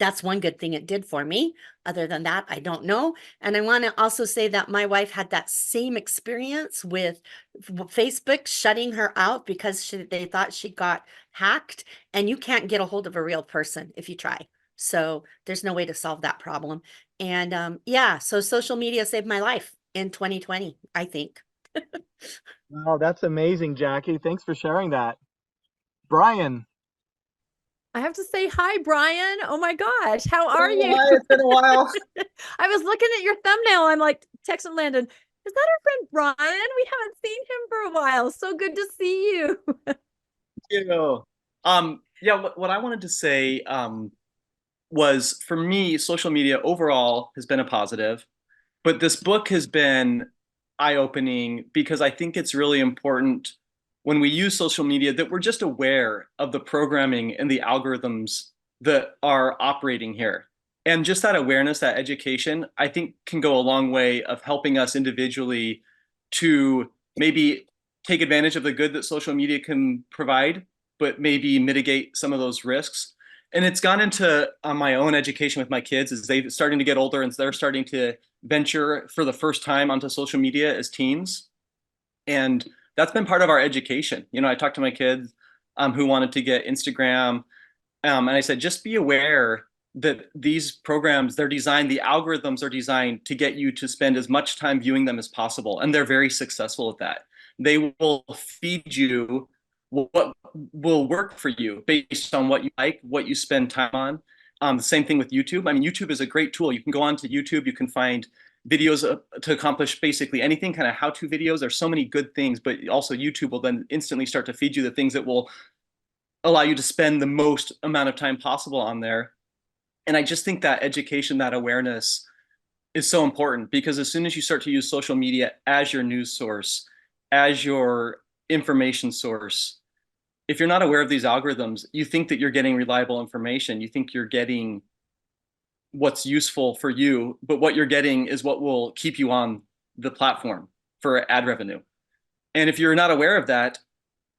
that's one good thing it did for me. Other than that, I don't know. And I want to also say that my wife had that same experience with Facebook shutting her out because they thought she got hacked, and you can't get a hold of a real person if you try. So there's no way to solve that problem. And yeah, so social media saved my life in 2020, I think. Oh, that's amazing, Jackie. Thanks for sharing that. Brian. I have to say hi, Brian. Oh my gosh, how are you? Hi, it's been a while. I was looking at your thumbnail. I'm like texting Landon. Is that our friend Brian? We haven't seen him for a while. So good to see you. You. Yeah, what I wanted to say was, for me, social media overall has been a positive, but this book has been eye-opening because I think it's really important when we use social media that we're just aware of the programming and the algorithms that are operating here. And just that awareness, that education, I think can go a long way of helping us individually to maybe take advantage of the good that social media can provide, but maybe mitigate some of those risks. And it's gone into my own education with my kids as they're starting to get older and they're starting to venture for the first time onto social media as teens. And that's been part of our education. You know, I talked to my kids who wanted to get Instagram, and I said, just be aware that these programs, they're designed, the algorithms are designed to get you to spend as much time viewing them as possible. And they're very successful at that. They will feed you what will work for you based on what you like, what you spend time on. The same thing with YouTube. I mean, YouTube is a great tool. You can go onto YouTube, you can find videos to accomplish basically anything, kind of how-to videos. There's so many good things, but also YouTube will then instantly start to feed you the things that will allow you to spend the most amount of time possible on there. And I just think that education, that awareness is so important, because as soon as you start to use social media as your news source, as your information source, if you're not aware of these algorithms, you think that you're getting reliable information. You think you're getting what's useful for you, but what you're getting is what will keep you on the platform for ad revenue. And if you're not aware of that,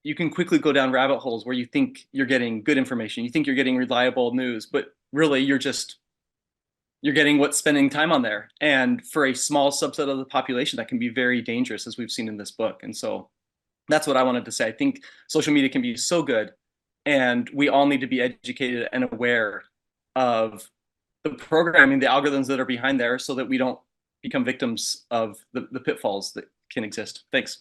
you can quickly go down rabbit holes where you think you're getting good information. You think you're getting reliable news, but really you're getting what's spending time on there. And for a small subset of the population, that can be very dangerous, as we've seen in this book. And so that's what I wanted to say. I think social media can be so good, and we all need to be educated and aware of the programming, the algorithms that are behind there, so that we don't become victims of the pitfalls that can exist. Thanks.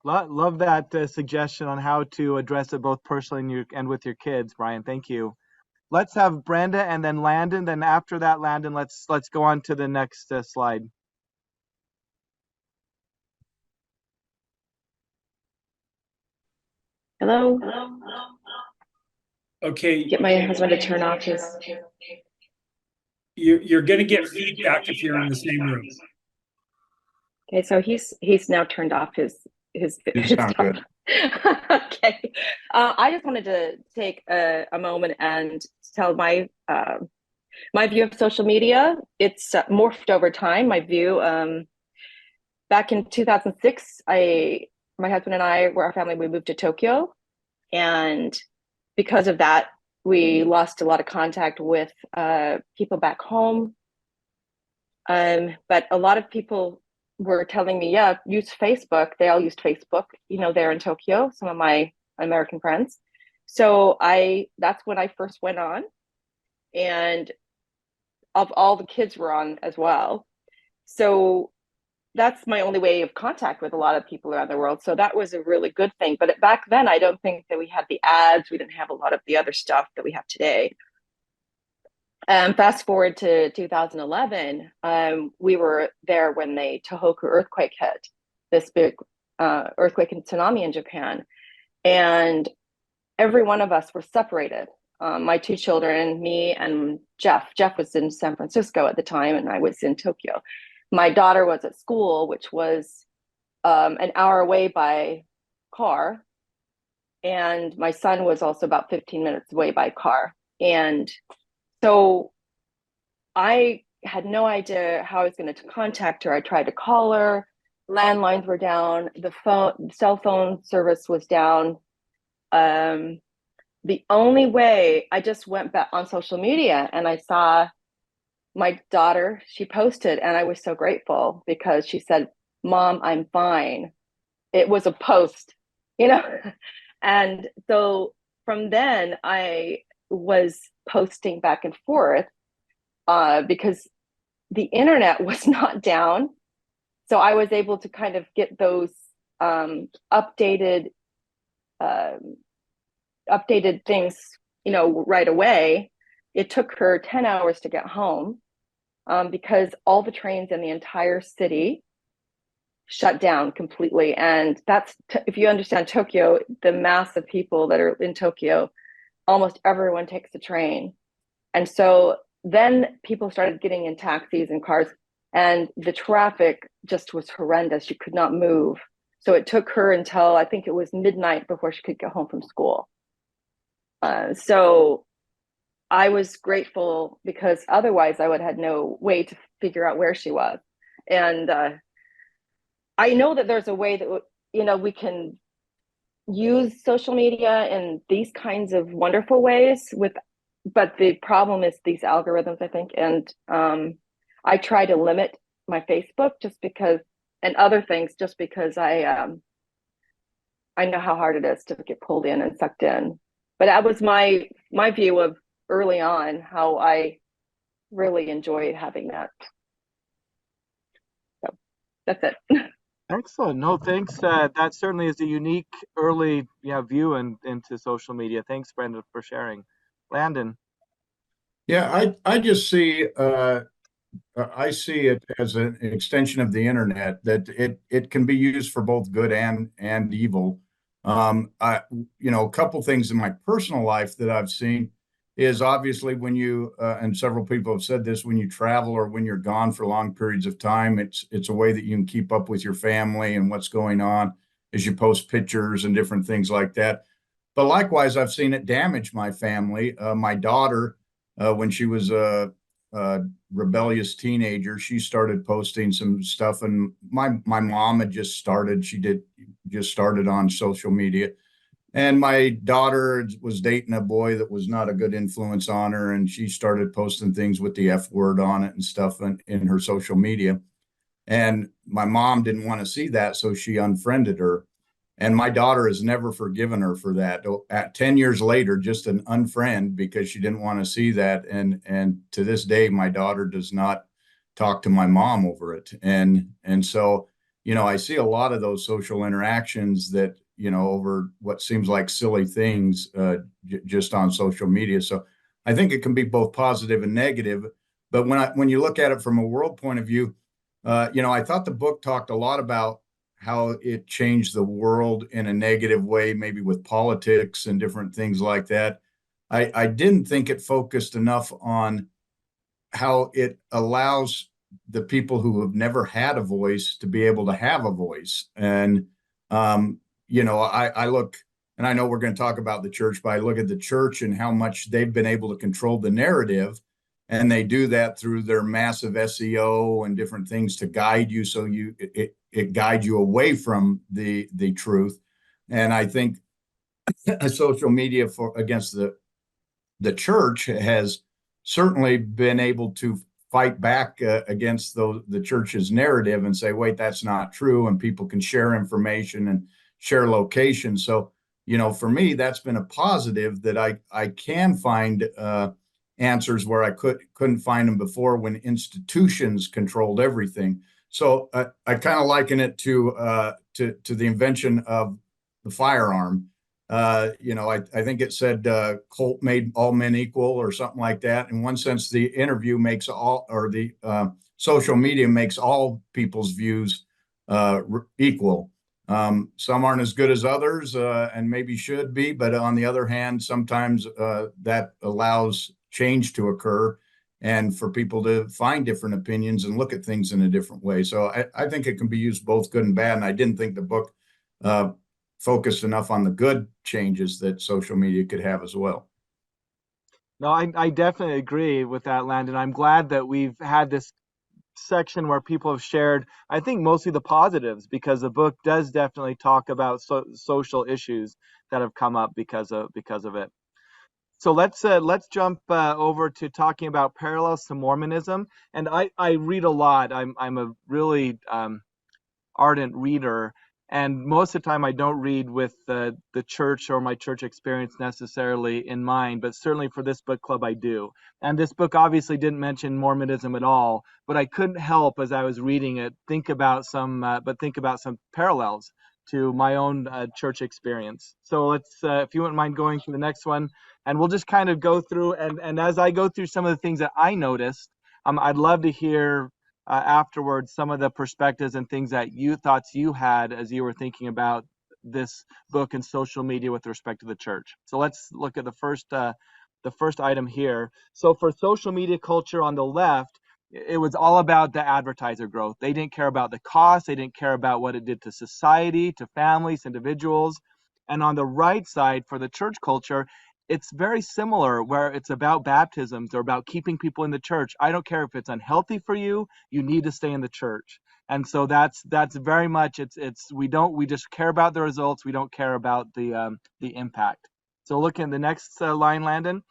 Love that suggestion on how to address it both personally and with your kids, Brian. Thank you. Let's have Brenda and then Landon. Then after that, Landon, let's go on to the next slide. Hello. Okay. Get my husband to turn off his. You're going to get feedback if you're in the same room. Okay, so he's now turned off his sound good. Okay. I just wanted to take a moment and tell my view of social media. It's morphed over time. My view, back in 2006, my husband and I, our family, we moved to Tokyo, and because of that, we lost a lot of contact with people back home. But a lot of people were telling me, yeah, use Facebook. They all used Facebook, there in Tokyo, some of my American friends. So that's when I first went on, and of all the kids were on as well. So that's my only way of contact with a lot of people around the world. So that was a really good thing. But back then, I don't think that we had the ads. We didn't have a lot of the other stuff that we have today. Fast forward to 2011, we were there when the Tohoku earthquake hit, this big earthquake and tsunami in Japan. And every one of us were separated. my two children, me and Jeff. Jeff was in San Francisco at the time, and I was in Tokyo. My daughter was at school, which was an hour away by car. And my son was also about 15 minutes away by car. And so I had no idea how I was going to contact her. I tried to call her. Landlines were down. Cell phone service was down. The only way, I just went back on social media and I saw my daughter, she posted, and I was so grateful because she said, "Mom, I'm fine." It was a post, you know? And so from then I was posting back and forth because the internet was not down. So I was able to kind of get those updated things, you know, right away. It took her 10 hours to get home because all the trains in the entire city shut down completely. And that's, if you understand Tokyo, the mass of people that are in Tokyo, almost everyone takes the train. And so then people started getting in taxis and cars, and the traffic just was horrendous. You could not move. So it took her until I think it was midnight before she could get home from school. So I was grateful because otherwise I would have had no way to figure out where she was. And I know that there's a way that, you know, we can use social media in these kinds of wonderful ways but the problem is these algorithms, I think. And I try to limit my Facebook just because, and other things, just because I know how hard it is to get pulled in and sucked in. But that was my view of early on, how I really enjoyed having that. So that's it. Excellent. No, thanks. That certainly is a unique early view into social media. Thanks, Brenda, for sharing. Landon. Yeah, I just see I see it as an extension of the internet, that it can be used for both good and evil. A couple things in my personal life that I've seen is obviously when you and several people have said this, when you travel or when you're gone for long periods of time, it's a way that you can keep up with your family and what's going on as you post pictures and different things like that. But likewise, I've seen it damage my family. My daughter, when she was a rebellious teenager, she started posting some stuff, and my mom had just started. She just started on social media, and my daughter was dating a boy that was not a good influence on her, and she started posting things with the F word on it and stuff in her social media. And my mom didn't want to see that, so she unfriended her. And my daughter has never forgiven her for that. At 10 years later, just an unfriend because she didn't want to see that. And to this day, my daughter does not talk to my mom over it. And so, I see a lot of those social interactions that, over what seems like silly things just on social media. So I think it can be both positive and negative. But when you look at it from a world point of view, I thought the book talked a lot about how it changed the world in a negative way, maybe with politics and different things like that. I didn't think it focused enough on how it allows the people who have never had a voice to be able to have a voice. And, I look, and I know we're going to talk about the church, but I look at the church and how much they've been able to control the narrative. And they do that through their massive SEO and different things to guide you. So it guides you away from the truth. And I think social media against the church has certainly been able to fight back against the church's narrative and say, wait, that's not true. And people can share information and share locations. So, for me, that's been a positive, that I can find answers where I couldn't find them before when institutions controlled everything. So I kind of liken it to the invention of the firearm. I think it said Colt made all men equal or something like that. In one sense, the interview makes all, or the social media makes all people's views equal. Some aren't as good as others, and maybe should be, but on the other hand, sometimes that allows change to occur and for people to find different opinions and look at things in a different way. So I think it can be used both good and bad. And I didn't think the book focused enough on the good changes that social media could have as well. No, I definitely agree with that, Landon. I'm glad that we've had this section where people have shared, I think, mostly the positives, because the book does definitely talk about social issues that have come up because of it. So let's jump over to talking about parallels to Mormonism. And I read a lot. I'm a really ardent reader, and most of the time I don't read with the church or my church experience necessarily in mind, but certainly for this book club I do. And this book obviously didn't mention Mormonism at all, but I couldn't help, as I was reading it, think about some parallels to my own church experience. So let's, if you wouldn't mind going to the next one, and we'll just kind of go through, and as I go through some of the things that I noticed, I'd love to hear afterwards some of the perspectives and things that thoughts you had as you were thinking about this book and social media with respect to the church. So let's look at the first item here. So for social media culture on the left, it was all about the advertiser growth. They didn't care about the cost. They didn't care about what it did to society, to families, individuals. And on the right side, for the church culture, it's very similar, where it's about baptisms or about keeping people in the church. I don't care if it's unhealthy for you, you need to stay in the church. And so that's very much, we just care about the results. We don't care about the impact. So look at the next line, Landon.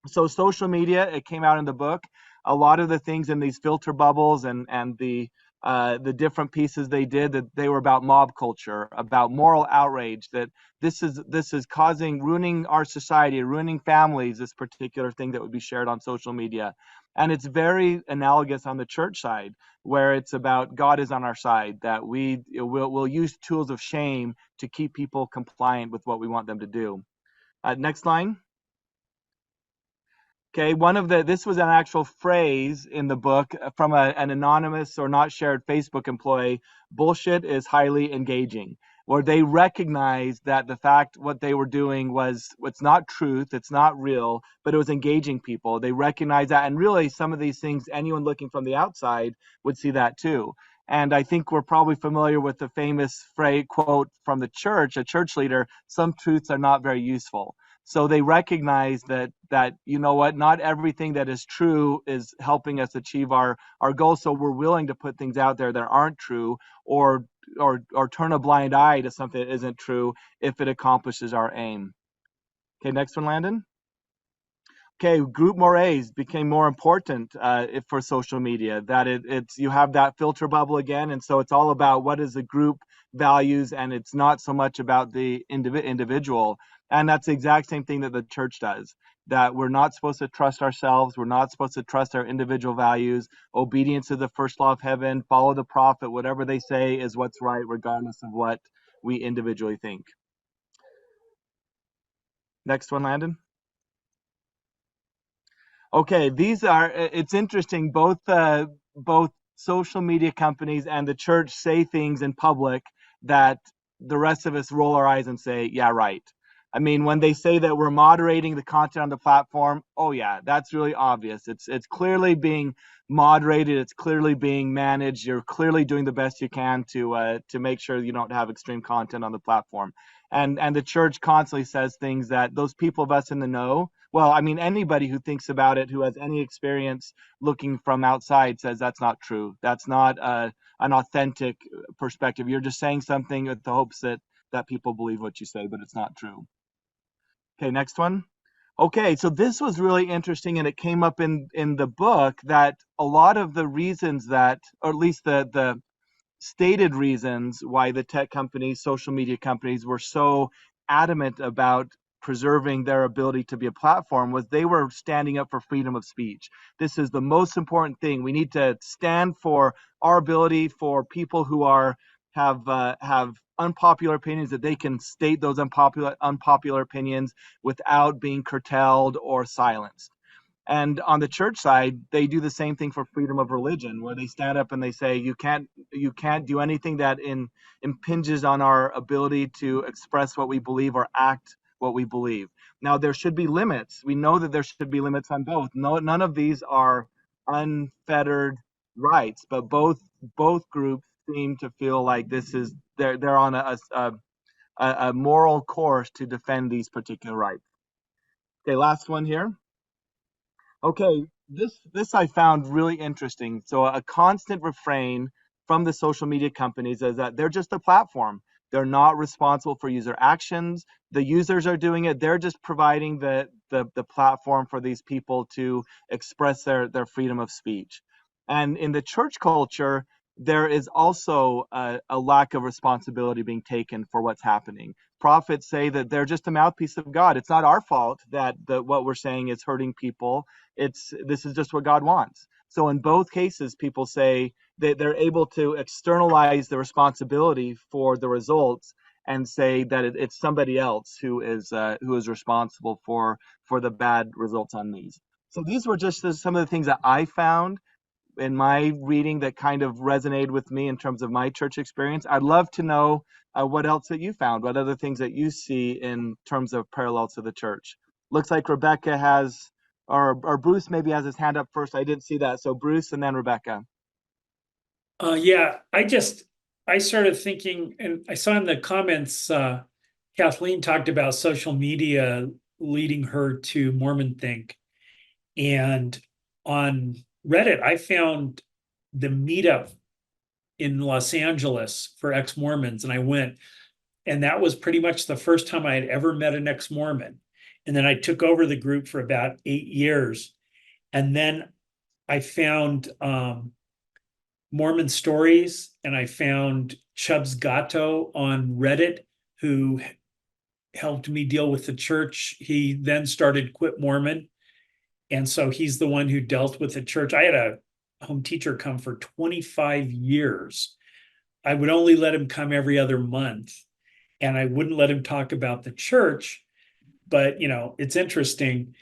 So social media, it came out in the book. A lot of the things in these filter bubbles and the different pieces they did, that they were about mob culture, about moral outrage, that this is ruining our society, ruining families, this particular thing that would be shared on social media. And it's very analogous on the church side, where it's about God is on our side, that we'll use tools of shame to keep people compliant with what we want them to do. Next line. Okay, this was an actual phrase in the book from an anonymous or not shared Facebook employee. Bullshit is highly engaging, where they recognized that the fact what they were doing it's not truth, it's not real, but it was engaging people. They recognized that, and really some of these things, anyone looking from the outside would see that too. And I think we're probably familiar with the famous phrase quote from the church, a church leader: some truths are not very useful. So they recognize that you know what, not everything that is true is helping us achieve our goals. So we're willing to put things out there that aren't true, or turn a blind eye to something that isn't true if it accomplishes our aim. Okay, next one, Landon. Okay, group mores became more important for social media. That it's you have that filter bubble again, and so it's all about what is the group values, and it's not so much about the individual. And that's the exact same thing that the church does. That we're not supposed to trust ourselves. We're not supposed to trust our individual values. Obedience to the first law of heaven. Follow the prophet. Whatever they say is what's right, regardless of what we individually think. Next one, Landon. Okay, it's interesting, both social media companies and the church say things in public that the rest of us roll our eyes and say, yeah, right. I mean, when they say that we're moderating the content on the platform, oh yeah, that's really obvious. It's clearly being moderated. It's clearly being managed. You're clearly doing the best you can to make sure you don't have extreme content on the platform. And the church constantly says things that those people of us in the know, well, I mean, anybody who thinks about it, who has any experience looking from outside, says that's not true. That's not an authentic perspective. You're just saying something with the hopes that people believe what you say, but it's not true. Okay, next one. Okay, so this was really interesting, and it came up in the book that a lot of the reasons that, or at least the stated reasons why the tech companies, social media companies were so adamant about preserving their ability to be a platform was they were standing up for freedom of speech. This is the most important thing. We need to stand for our ability for people who have unpopular opinions, that they can state those unpopular opinions without being curtailed or silenced. And on the church side, they do the same thing for freedom of religion, where they stand up and they say, you can't do anything that impinges on our ability to express what we believe or act what we believe. Now, there should be limits. We know that there should be limits on both. No, none of these are unfettered rights, but both groups seem to feel like they're on a moral course to defend these particular rights. Okay, last one here. Okay, this I found really interesting. So a constant refrain from the social media companies is that they're just a platform. They're not responsible for user actions. The users are doing it. They're just providing the platform for these people to express their freedom of speech. And in the church culture, there is also a lack of responsibility being taken for what's happening. Prophets say that they're just a mouthpiece of God. It's not our fault that what we're saying is hurting people. This is just what God wants. So in both cases, people say that they're able to externalize the responsibility for the results and say that it's somebody else who is responsible for the bad results on these. So these were just some of the things that I found in my reading that kind of resonated with me in terms of my church experience. I'd love to know what else that you found, what other things that you see in terms of parallels to the church. Looks like Rebecca has, or Bruce maybe has his hand up first. I didn't see that. So Bruce and then Rebecca. Yeah, I started thinking, and I saw in the comments, Kathleen talked about social media leading her to Mormon Think. And on Reddit, I found the meetup in Los Angeles for ex-Mormons, and I went, and that was pretty much the first time I had ever met an ex-Mormon. And then I took over the group for about 8 years. And then I found Mormon Stories, and I found Chubbs Gatto on Reddit, who helped me deal with the church. He then started Quit Mormon. And so he's the one who dealt with the church. I had a home teacher come for 25 years. I would only let him come every other month, and I wouldn't let him talk about the church. But, it's interesting.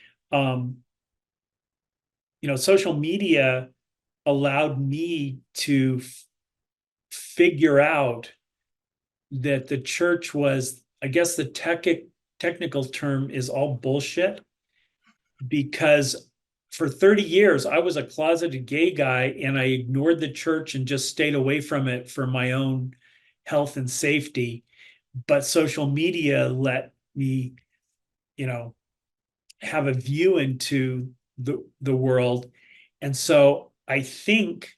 Social media allowed me to figure out that the church was, I guess the technical term is all bullshit, because for 30 years, I was a closeted gay guy and I ignored the church and just stayed away from it for my own health and safety. But social media let me, have a view into the world. And so I think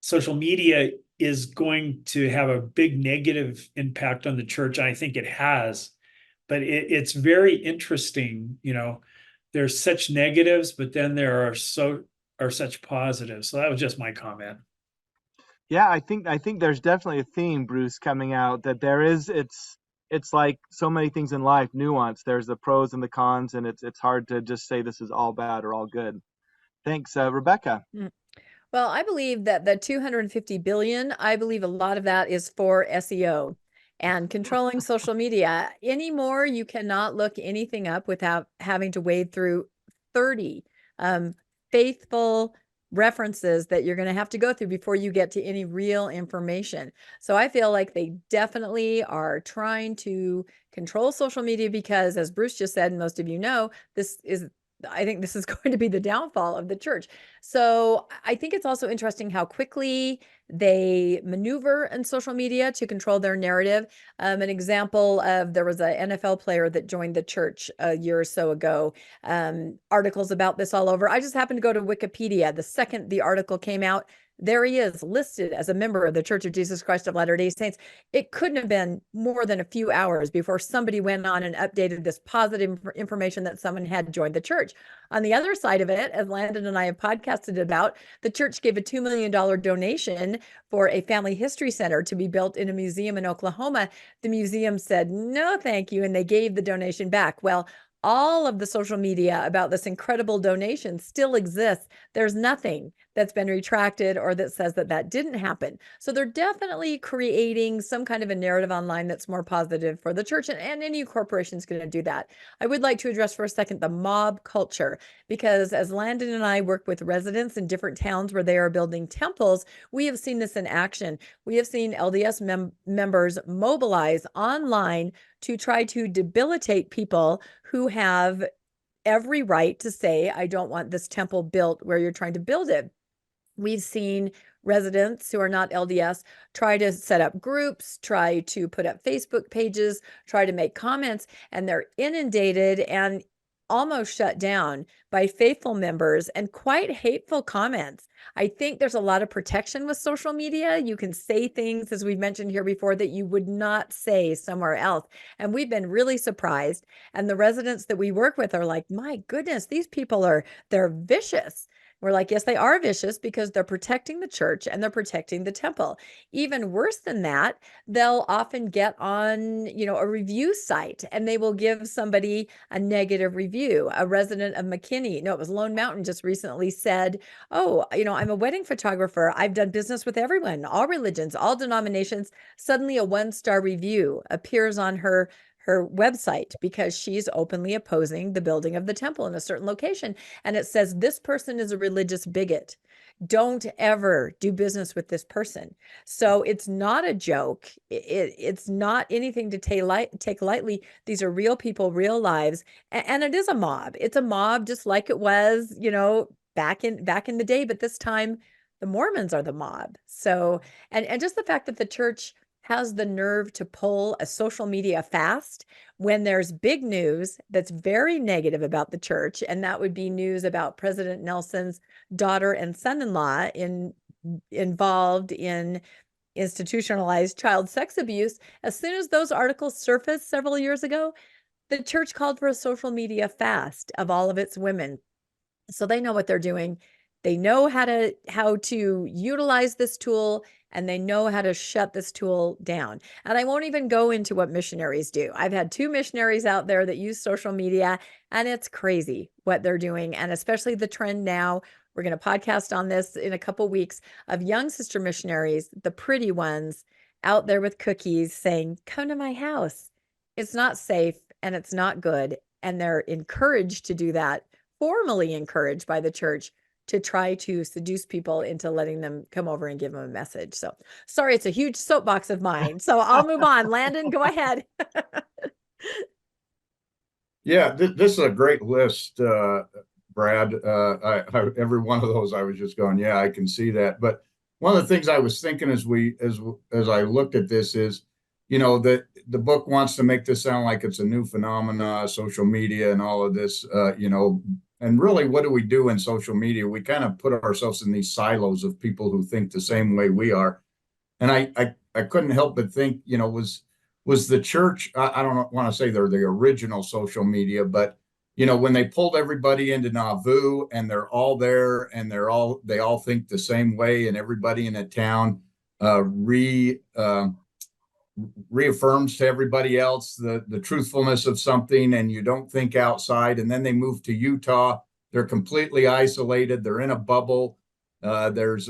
social media is going to have a big negative impact on the church. And I think it has, but it's very interesting. There's such negatives, but then there are such positives. So that was just my comment. Yeah, I think there's definitely a theme, Bruce, coming out that there is. It's like so many things in life, nuance. There's the pros and the cons, and it's hard to just say this is all bad or all good. Thanks, Rebecca. Well, I believe that the 250 billion, I believe a lot of that is for SEO and controlling social media. Anymore, you cannot look anything up without having to wade through 30 faithful references that you're going to have to go through before you get to any real information. So I feel like they definitely are trying to control social media because, as Bruce just said, and most of you know, I think this is going to be the downfall of the church. So I think it's also interesting how quickly they maneuver in social media to control their narrative. An example of, there was an NFL player that joined the church a year or so ago. Articles about this all over. I just happened to go to Wikipedia. The second the article came out, there he is listed as a member of the Church of Jesus Christ of Latter-day Saints. It couldn't have been more than a few hours before somebody went on and updated this positive information that someone had joined the church. On the other side of it, as Landon and I have podcasted about, the church gave a $2 million donation for a family history center to be built in a museum in Oklahoma. The museum said, no, thank you. And they gave the donation back. Well, all of the social media about this incredible donation still exists. There's nothing that's been retracted or that says that that didn't happen. So they're definitely creating some kind of a narrative online that's more positive for the church, and any corporation is going to do that. I would like to address for a second the mob culture, because as Landon and I work with residents in different towns where they are building temples, we have seen this in action. We have seen LDS members mobilize online to try to debilitate people who have every right to say, I don't want this temple built where you're trying to build it. We've seen residents who are not LDS try to set up groups, try to put up Facebook pages, try to make comments, and they're inundated and almost shut down by faithful members and quite hateful comments. I think there's a lot of protection with social media. You can say things, as we've mentioned here before, that you would not say somewhere else. And we've been really surprised. And the residents that we work with are like, my goodness, these people they're vicious. We're like, yes, they are vicious because they're protecting the church and they're protecting the temple. Even worse than that, they'll often get on, a review site and they will give somebody a negative review. A resident of McKinney, no, it was Lone Mountain, just recently said, oh, I'm a wedding photographer. I've done business with everyone, all religions, all denominations. Suddenly a 1-star review appears on her website because she's openly opposing the building of the temple in a certain location. And it says, this person is a religious bigot. Don't ever do business with this person. So it's not a joke. It's not anything to take lightly. These are real people, real lives. And it is a mob. It's a mob just like it was, back in the day. But this time, the Mormons are the mob. So, and just the fact that the church has the nerve to pull a social media fast when there's big news that's very negative about the church, and that would be news about President Nelson's daughter and son-in-law involved in institutionalized child sex abuse. As soon as those articles surfaced several years ago, the church called for a social media fast of all of its women. So they know what they're doing. They know how to utilize this tool, and they know how to shut this tool down. And I won't even go into what missionaries do. I've had 2 missionaries out there that use social media, and it's crazy what they're doing. And especially the trend now, we're going to podcast on this in a couple weeks, of young sister missionaries, the pretty ones, out there with cookies saying, come to my house. It's not safe and it's not good. And they're encouraged to do that, formally encouraged by the church, to try to seduce people into letting them come over and give them a message. So sorry, it's a huge soapbox of mine. So I'll move on. Landon, go ahead. Yeah, this is a great list, Brad. Every one of those, I was just going, yeah, I can see that. But one of the things I was thinking as I looked at this is, that the book wants to make this sound like it's a new phenomena, social media and all of this, and really, what do we do in social media? We kind of put ourselves in these silos of people who think the same way we are. And I couldn't help but think, was the church, I don't want to say they're the original social media, but, when they pulled everybody into Nauvoo and they're all there and they all think the same way, and everybody in a town reaffirms to everybody else the truthfulness of something, and you don't think outside. And then they move to Utah. They're completely isolated. They're in a bubble. There's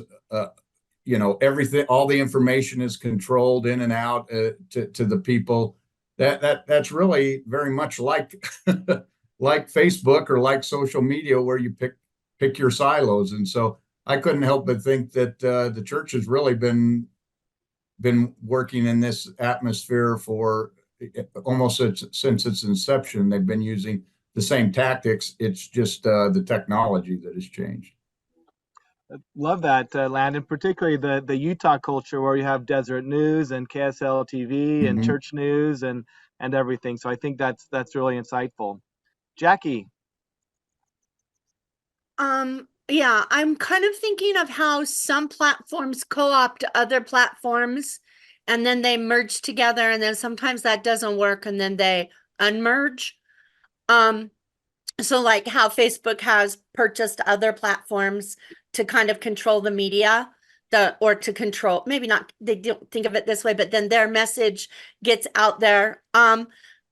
everything, all the information is controlled in and out to the people. That's really very much like like Facebook or like social media, where you pick your silos. And so I couldn't help but think that the church has really been working in this atmosphere for almost since its inception. They've been using the same tactics. It's just the technology that has changed. Love that, Landon, particularly the Utah culture, where you have Desert News and KSL TV and Church News and everything. So I think that's really insightful. Jackie. Yeah, I'm kind of thinking of how some platforms co-opt other platforms and then they merge together, and then sometimes that doesn't work and then they unmerge. So like how Facebook has purchased other platforms to kind of control the media, or to control, maybe not, they don't think of it this way, but then their message gets out there.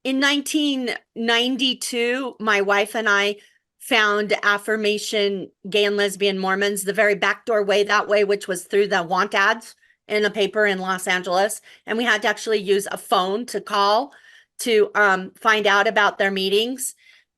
in 1992, my wife and I found affirmation gay and lesbian Mormons the very backdoor way that way, which was through the want ads in a paper in Los Angeles. And we had to actually use a phone to call to find out about their meetings.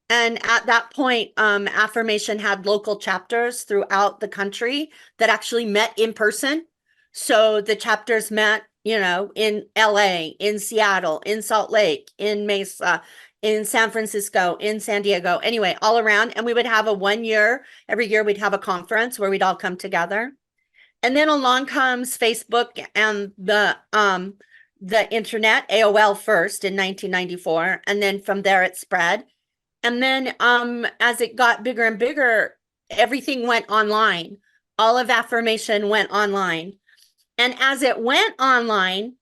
And at that point, affirmation had local chapters throughout the country that actually met in person. So the chapters met, in LA, in Seattle, in Salt Lake, in Mesa, in San Francisco, in San Diego, anyway, all around. And we would have every year we'd have a conference where we'd all come together. And then along comes Facebook and the internet, AOL first in 1994. And then from there it spread. And then as it got bigger and bigger, everything went online. All of affirmation went online. And as it went online,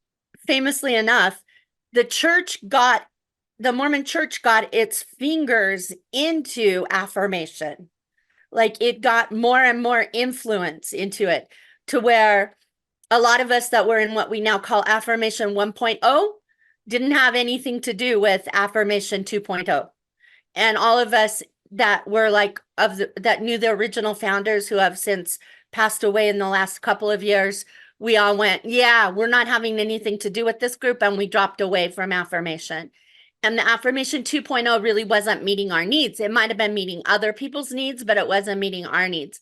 famously enough, the Mormon church got its fingers into affirmation. Like it got more and more influence into it to where a lot of us that were in what we now call affirmation 1.0 didn't have anything to do with affirmation 2.0. And all of us that were that knew the original founders who have since passed away in the last couple of years, we all went, yeah, we're not having anything to do with this group. And we dropped away from affirmation. And the affirmation 2.0 really wasn't meeting our needs. It might have been meeting other people's needs, but it wasn't meeting our needs.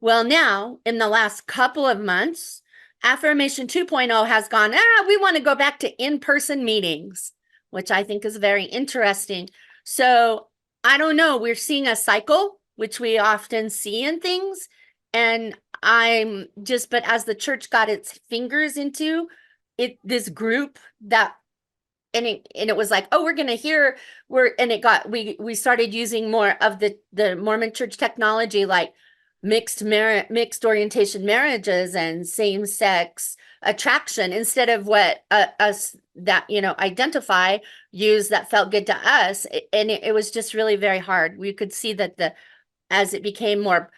Well, now in the last couple of months, affirmation 2.0 has gone, we want to go back to in-person meetings, which I think is very interesting. So I don't know, we're seeing a cycle, which we often see in things. And but as the church got its fingers into it, this group and it was like, oh, we're going to hear, we started using more of the Mormon church technology, like mixed orientation marriages and same-sex attraction, instead of what us that identify use that felt good to us. And it was just really very hard. We could see that as it became more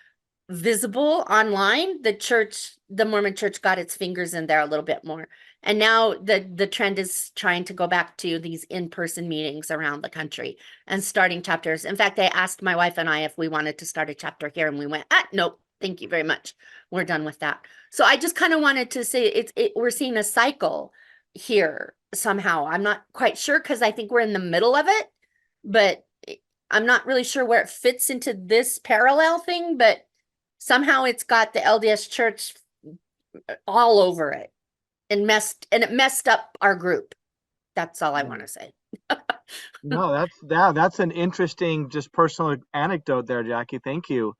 visible online, the Mormon church got its fingers in there a little bit more. And now the trend is trying to go back to these in-person meetings around the country and starting chapters. In fact, they asked my wife and I if we wanted to start a chapter here, and we went, nope, thank you very much. We're done with that. So I just kind of wanted to say we're seeing a cycle here somehow. I'm not quite sure because I think we're in the middle of it, but I'm not really sure where it fits into this parallel thing, but somehow it's got the LDS church all over it and it messed up our group. That's all I want to say. No, that's an interesting, just personal anecdote there, Jackie. Thank you.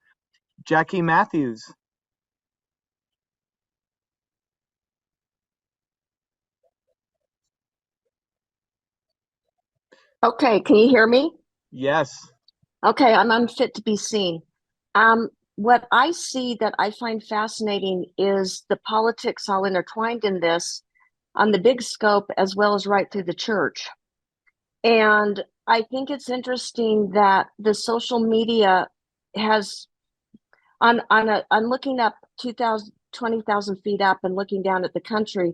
Jackie Matthews. Okay, can you hear me? Yes. Okay, I'm unfit to be seen. What I see that I find fascinating is the politics all intertwined in this on the big scope as well as right through the church. And I think it's interesting that the social media has I'm looking up 20,000 feet up and looking down at the country.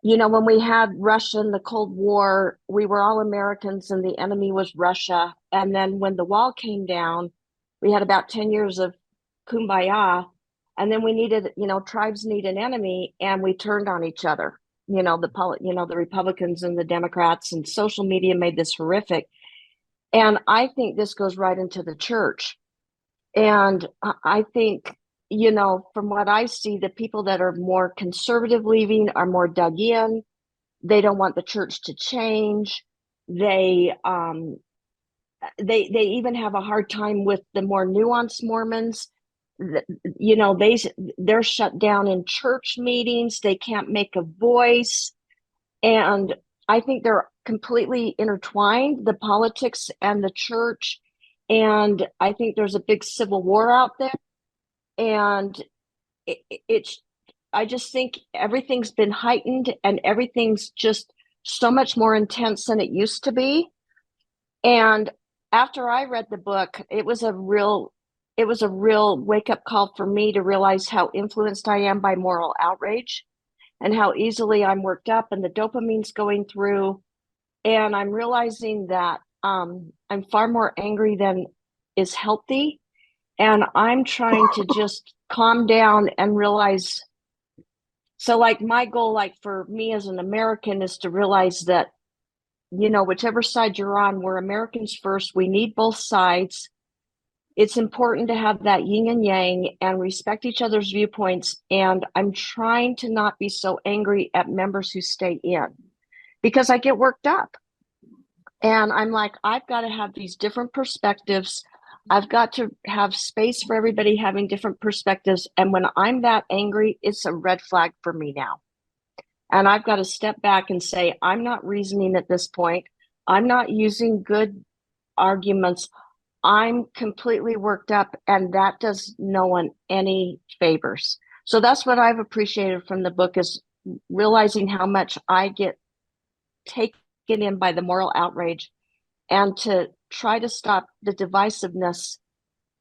When we had Russia in the Cold War, we were all Americans and the enemy was Russia. And then when the wall came down, we had about 10 years of kumbaya. And then we needed, tribes need an enemy, and we turned on each other. The Republicans and the Democrats, and social media made this horrific. And I think this goes right into the church. And I think, from what I see, the people that are more conservative leaving are more dug in. They don't want the church to change. They even have a hard time with the more nuanced Mormons. They're shut down in church meetings. They can't make a voice. And I think they're completely intertwined, the politics and the church. And I think there's a big civil war out there. And I just think everything's been heightened and everything's just so much more intense than it used to be. And after I read the book, it was a real wake-up call for me to realize how influenced I am by moral outrage and how easily I'm worked up and the dopamine's going through. And I'm realizing that I'm far more angry than is healthy. And I'm trying to just calm down and realize. So like my goal, like for me as an American, is to realize that, whichever side you're on, we're Americans first. We need both sides. It's important to have that yin and yang and respect each other's viewpoints. And I'm trying to not be so angry at members who stay in because I get worked up. And I'm like, I've got to have these different perspectives. I've got to have space for everybody having different perspectives. And when I'm that angry, it's a red flag for me now. And I've got to step back and say, I'm not reasoning at this point. I'm not using good arguments. I'm completely worked up, and that does no one any favors. So that's what I've appreciated from the book, is realizing how much I get taken in by the moral outrage, and to try to stop the divisiveness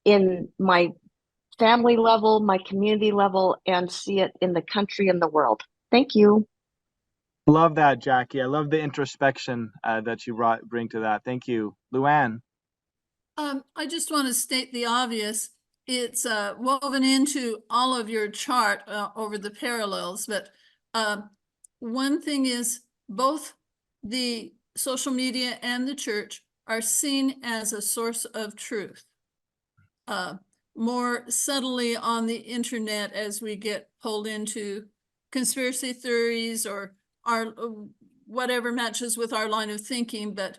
in my family level, my community level, and see it in the country and the world. Thank you. Love that, Jackie. I love the introspection that you bring to that. Thank you. Luann. I just want to state the obvious. It's woven into all of your chart over the parallels, but one thing is both the social media and the church are seen as a source of truth. More subtly on the internet as we get pulled into conspiracy theories or our whatever matches with our line of thinking, but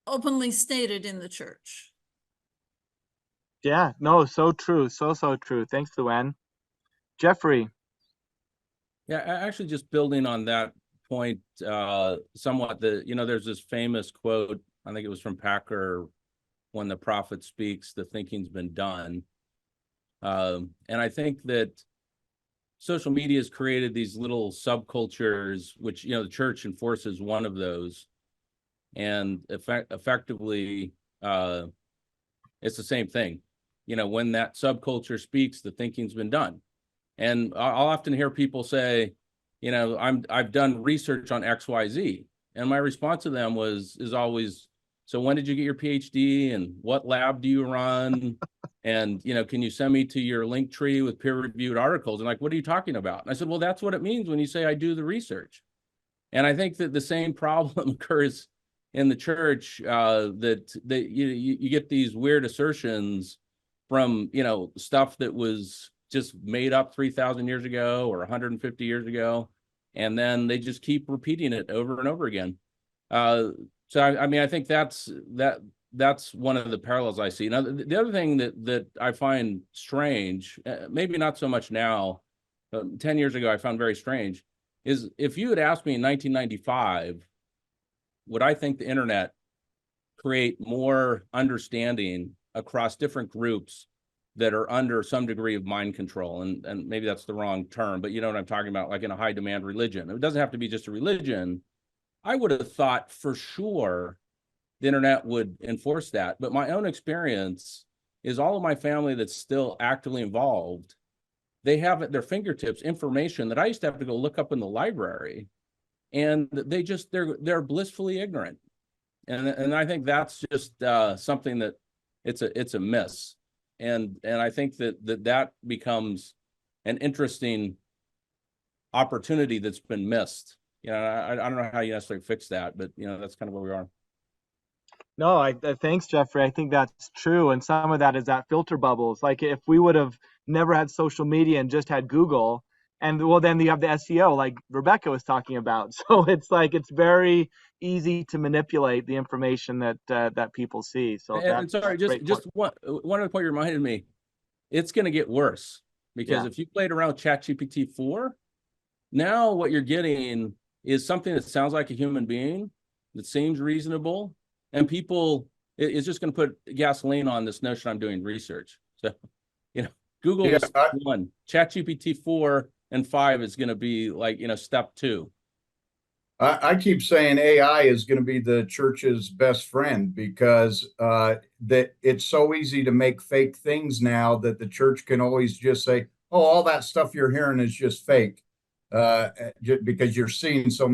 openly stated in the church. Yeah, no, so true. So true. Thanks, Luann. Jeffrey. Yeah, actually just building on that point somewhat, there's this famous quote, I think it was from Packer, when the prophet speaks, the thinking's been done. And I think that social media has created these little subcultures, which, the church enforces one of those. And effectively, it's the same thing. When that subculture speaks, the thinking's been done. And I'll often hear people say, I've done research on XYZ. And my response to them is always, so when did you get your PhD and what lab do you run? And, can you send me to your link tree with peer-reviewed articles? And like, what are you talking about? And I said, well, that's what it means when you say I do the research. And I think that the same problem occurs in the church, that you get these weird assertions from, stuff that was just made up 3,000 years ago or 150 years ago. And then they just keep repeating it over and over again. So I think that's one of the parallels I see. Now, the other thing that I find strange, maybe not so much now, 10 years ago I found very strange, is if you had asked me in 1995, would I think the internet create more understanding across different groups that are under some degree of mind control? And maybe that's the wrong term, but you know what I'm talking about, like in a high demand religion. It doesn't have to be just a religion. I would have thought for sure the internet would enforce that. But my own experience is all of my family that's still actively involved, they have at their fingertips information that I used to have to go look up in the library, and they're blissfully ignorant. And I think that's just something that it's a miss. And I think that becomes an interesting opportunity that's been missed. I don't know how you necessarily fix that, but that's kind of where we are. No, thanks, Jeffrey. I think that's true. And some of that is that filter bubbles. Like if we would have never had social media and just had Google, and well, then you have the SEO like Rebecca was talking about. So it's like, it's very easy to manipulate the information that people see. So and sorry, just one other point you reminded me, it's going to get worse, because if you played around with ChatGPT 4, now what you're getting is something that sounds like a human being, that seems reasonable, and people is just going to put gasoline on this notion I'm doing research. So, Google is step 1, ChatGPT 4 and 5 is going to be like, step 2. I keep saying AI is going to be the church's best friend, because that it's so easy to make fake things now that the church can always just say, oh, all that stuff you're hearing is just fake, because you're seeing so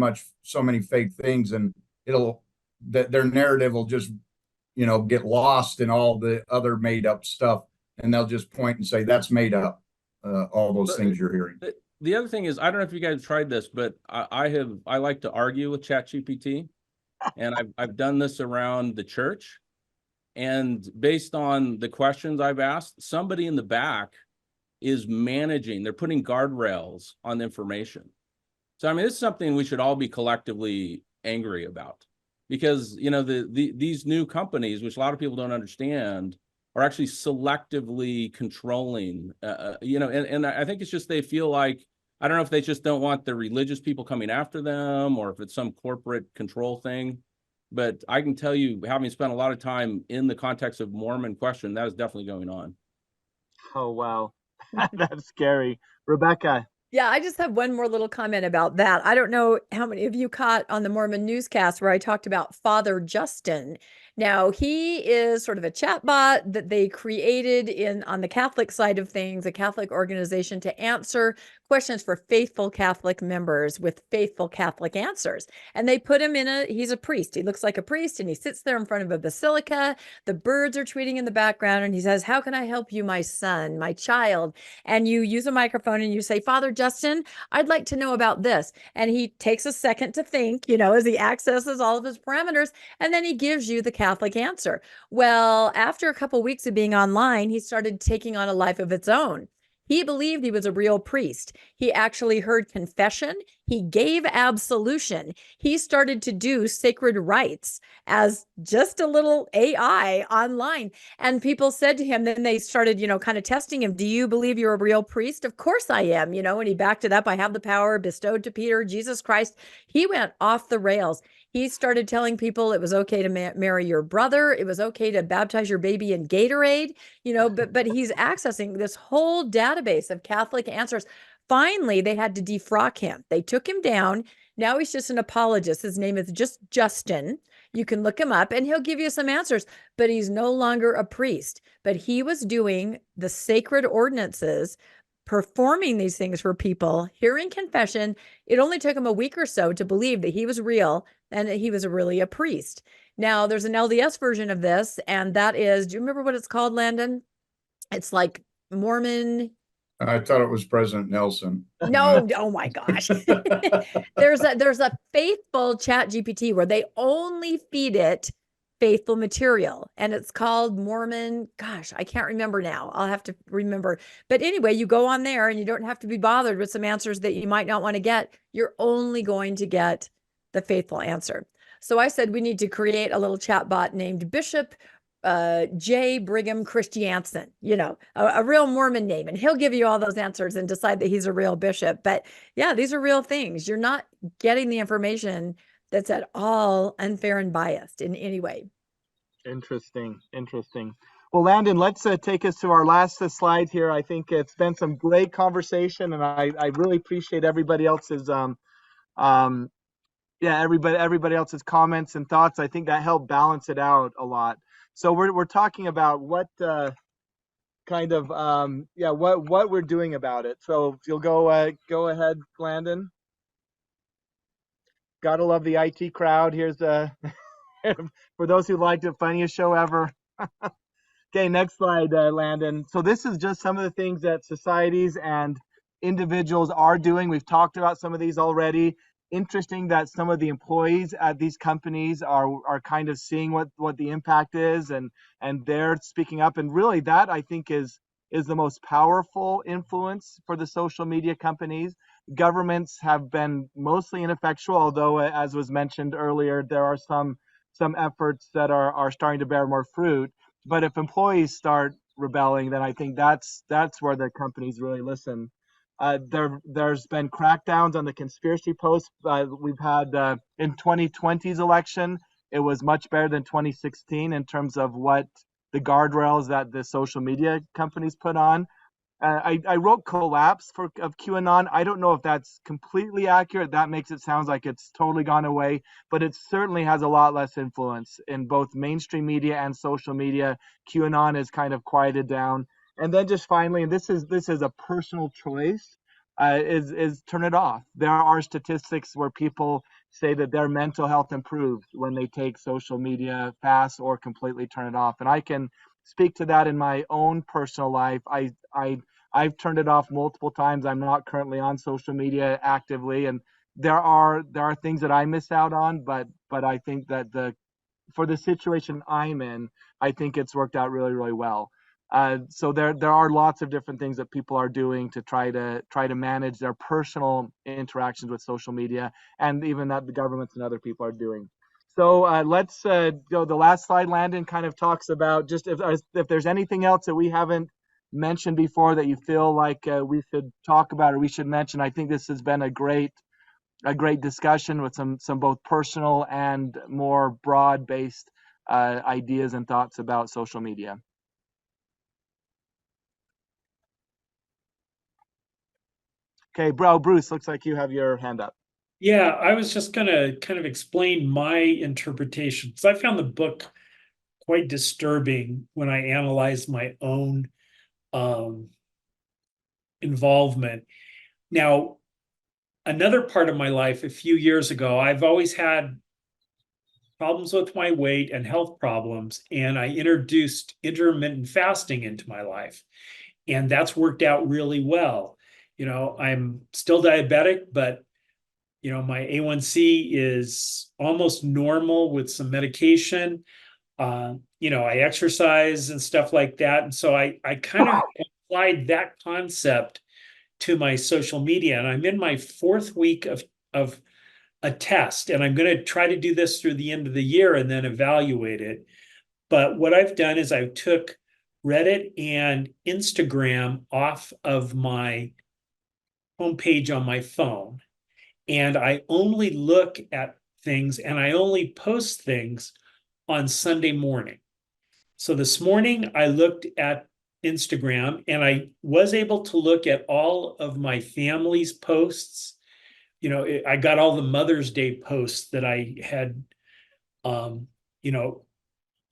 many fake things. And their narrative will just, get lost in all the other made up stuff, and they'll just point and say that's made up. All those things you're hearing. The other thing is, I don't know if you guys tried this, but I like to argue with ChatGPT, and I've done this around the church. And based on the questions I've asked, somebody in the back is managing, they're putting guardrails on the information. So, I mean, it's something we should all be collectively angry about, because, these new companies, which a lot of people don't understand, are actually selectively controlling, and I think it's just, they feel like, I don't know if they just don't want the religious people coming after them, or if it's some corporate control thing. But I can tell you, having spent a lot of time in the context of Mormon question, that is definitely going on. Oh, wow. That's scary. Rebecca. Yeah, I just have one more little comment about that. I don't know how many of you caught on the Mormon newscast where I talked about Father Justin. Now, he is sort of a chatbot that they created on the Catholic side of things, a Catholic organization, to answer questions for faithful Catholic members with faithful Catholic answers. And they put him he's a priest. He looks like a priest, and he sits there in front of a basilica. The birds are tweeting in the background, and he says, "How can I help you, my son, my child?" And you use a microphone and you say, "Father Justin, I'd like to know about this." And he takes a second to think, as he accesses all of his parameters, and then he gives you the Catholic answer. Well, after a couple of weeks of being online, he started taking on a life of its own. He believed he was a real priest. He actually heard confession. He gave absolution. He started to do sacred rites as just a little AI online. And people said to him, then they started, kind of testing him. "Do you believe you're a real priest?" "Of course I am," and he backed it up. "I have the power bestowed to Peter, Jesus Christ." He went off the rails. He started telling people it was okay to marry your brother. It was okay to baptize your baby in Gatorade, but he's accessing this whole database of Catholic answers. Finally, they had to defrock him. They took him down. Now he's just an apologist. His name is just Justin. You can look him up and he'll give you some answers, but he's no longer a priest. But he was doing the sacred ordinances, performing these things for people, hearing confession. It only took him a week or so to believe that he was real and that he was really a priest. Now, there's an LDS version of this, and that is, do you remember what it's called, Landon? It's like Mormon. I thought it was President Nelson. No, oh my gosh. There's a faithful ChatGPT where they only feed it faithful material, and it's called Mormon. Gosh, I can't remember now. I'll have to remember. But anyway, you go on there and you don't have to be bothered with some answers that you might not want to get. You're only going to get the faithful answer. So I said we need to create a little chat bot named Bishop J. Brigham Christiansen, a real Mormon name, and he'll give you all those answers and decide that he's a real bishop. But yeah, these are real things. You're not getting the information that's at all unfair and biased in any way. Interesting. Well, Landon, let's take us to our last slide here. I think it's been some great conversation, and I really appreciate everybody else's everybody else's comments and thoughts. I think that helped balance it out a lot. So we're talking about what what we're doing about it. So if you'll go ahead, Landon. Gotta love the IT crowd. Here's for those who liked it, funniest show ever. Okay, next slide, Landon. So this is just some of the things that societies and individuals are doing. We've talked about some of these already. Interesting that some of the employees at these companies are kind of seeing what the impact is, and they're speaking up. And really, that I think is the most powerful influence for the social media companies. Governments have been mostly ineffectual, although, as was mentioned earlier, there are some efforts that are starting to bear more fruit. But if employees start rebelling, then I think that's where the companies really listen. There's been crackdowns on the conspiracy posts. We've had in 2020's election, it was much better than 2016 in terms of what the guardrails that the social media companies put on. I wrote collapse of QAnon. I don't know if that's completely accurate. That makes it sound like it's totally gone away, but it certainly has a lot less influence in both mainstream media and social media. QAnon is kind of quieted down. And then just finally, and this is a personal choice, is turn it off. There are statistics where people say that their mental health improves when they take social media fast or completely turn it off. And I can speak to that in my own personal life. I've turned it off multiple times. I'm not currently on social media actively, and there are things that I miss out on, but I think that for the situation I'm in, I think it's worked out really, really well. So there are lots of different things that people are doing to try to manage their personal interactions with social media, and even that the governments and other people are doing. So let's go. The last slide, Landon, kind of talks about just if there's anything else that we haven't mentioned before that you feel like we should talk about or we should mention. I think this has been a great discussion with some both personal and more broad-based ideas and thoughts about social media. Okay, Bruce, looks like you have your hand up. Yeah, I was just going to kind of explain my interpretation. So I found the book quite disturbing when I analyzed my own involvement. Now, another part of my life a few years ago, I've always had problems with my weight and health problems, and I introduced intermittent fasting into my life, and that's worked out really well. I'm still diabetic, but my A1C is almost normal with some medication. I exercise and stuff like that. And so I kind of applied that concept to my social media. And I'm in my 4th week of a test. And I'm going to try to do this through the end of the year and then evaluate it. But what I've done is I took Reddit and Instagram off of my homepage on my phone. And I only look at things and I only post things on Sunday morning. So this morning I looked at Instagram and I was able to look at all of my family's posts. I got all the Mother's Day posts that I had,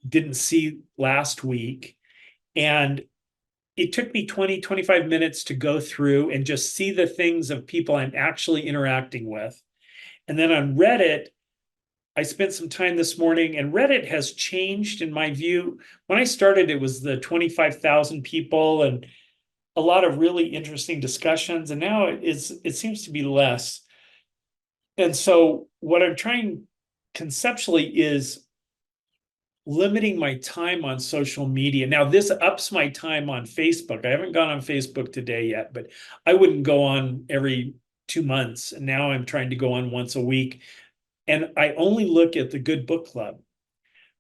didn't see last week. And it took me 20, 25 minutes to go through and just see the things of people I'm actually interacting with. And then on Reddit, I spent some time this morning, and Reddit has changed in my view. When I started, it was the 25,000 people and a lot of really interesting discussions, and now it seems to be less. And so what I'm trying conceptually is limiting my time on social media. Now, this ups my time on Facebook. I haven't gone on Facebook today yet, but I wouldn't go on every 2 months. And now I'm trying to go on once a week. And I only look at the Good Book Club.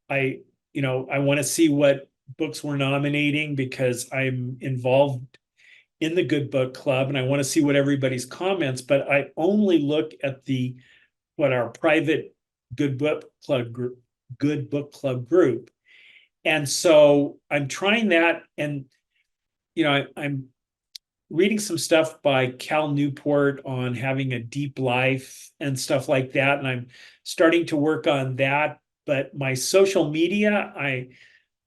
I want to see what books we're nominating because I'm involved in the Good Book Club and I want to see what everybody's comments, but I only look at our private Good Book Club group. And so I'm trying that, and I'm reading some stuff by Cal Newport on having a deep life and stuff like that. And I'm starting to work on that. But my social media,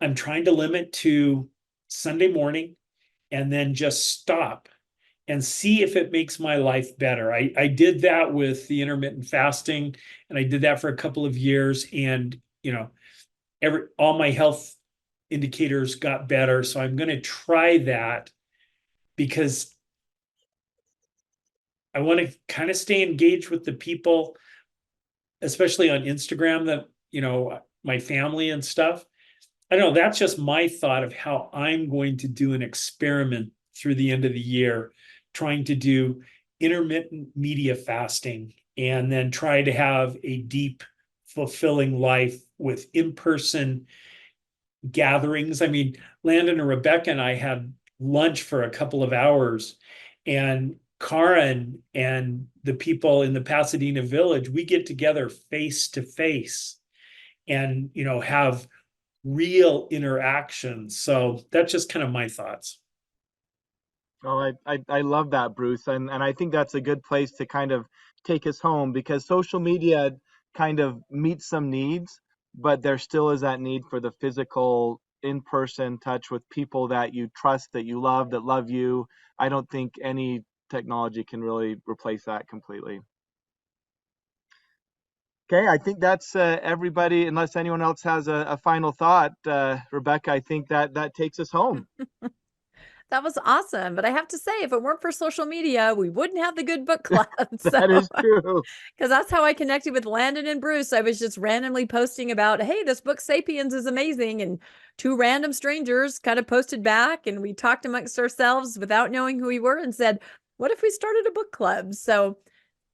I'm trying to limit to Sunday morning and then just stop and see if it makes my life better. I did that with the intermittent fasting, and I did that for a couple of years. And, all my health indicators got better. So I'm going to try that because I want to kind of stay engaged with the people, especially on Instagram, that, my family and stuff. I don't know. That's just my thought of how I'm going to do an experiment through the end of the year, trying to do intermittent media fasting and then try to have a deep, fulfilling life with in-person gatherings. I mean, Landon and Rebecca and I had lunch for a couple of hours, and Karen and the people in the Pasadena Village, we get together face to face and, have real interactions. So that's just kind of my thoughts. Oh, I love that, Bruce. And I think that's a good place to kind of take us home, because social media kind of meets some needs, but there still is that need for the physical in-person touch with people that you trust, that you love, that love you. I don't think any technology can really replace that completely. Okay, I think that's everybody, unless anyone else has a final thought. Rebecca, I think that takes us home. That was awesome. But I have to say, if it weren't for social media, we wouldn't have the Good Book Club. That is true. Because that's how I connected with Landon and Bruce. I was just randomly posting about, hey, this book Sapiens is amazing. And two random strangers kind of posted back, and we talked amongst ourselves without knowing who we were and said, what if we started a book club? So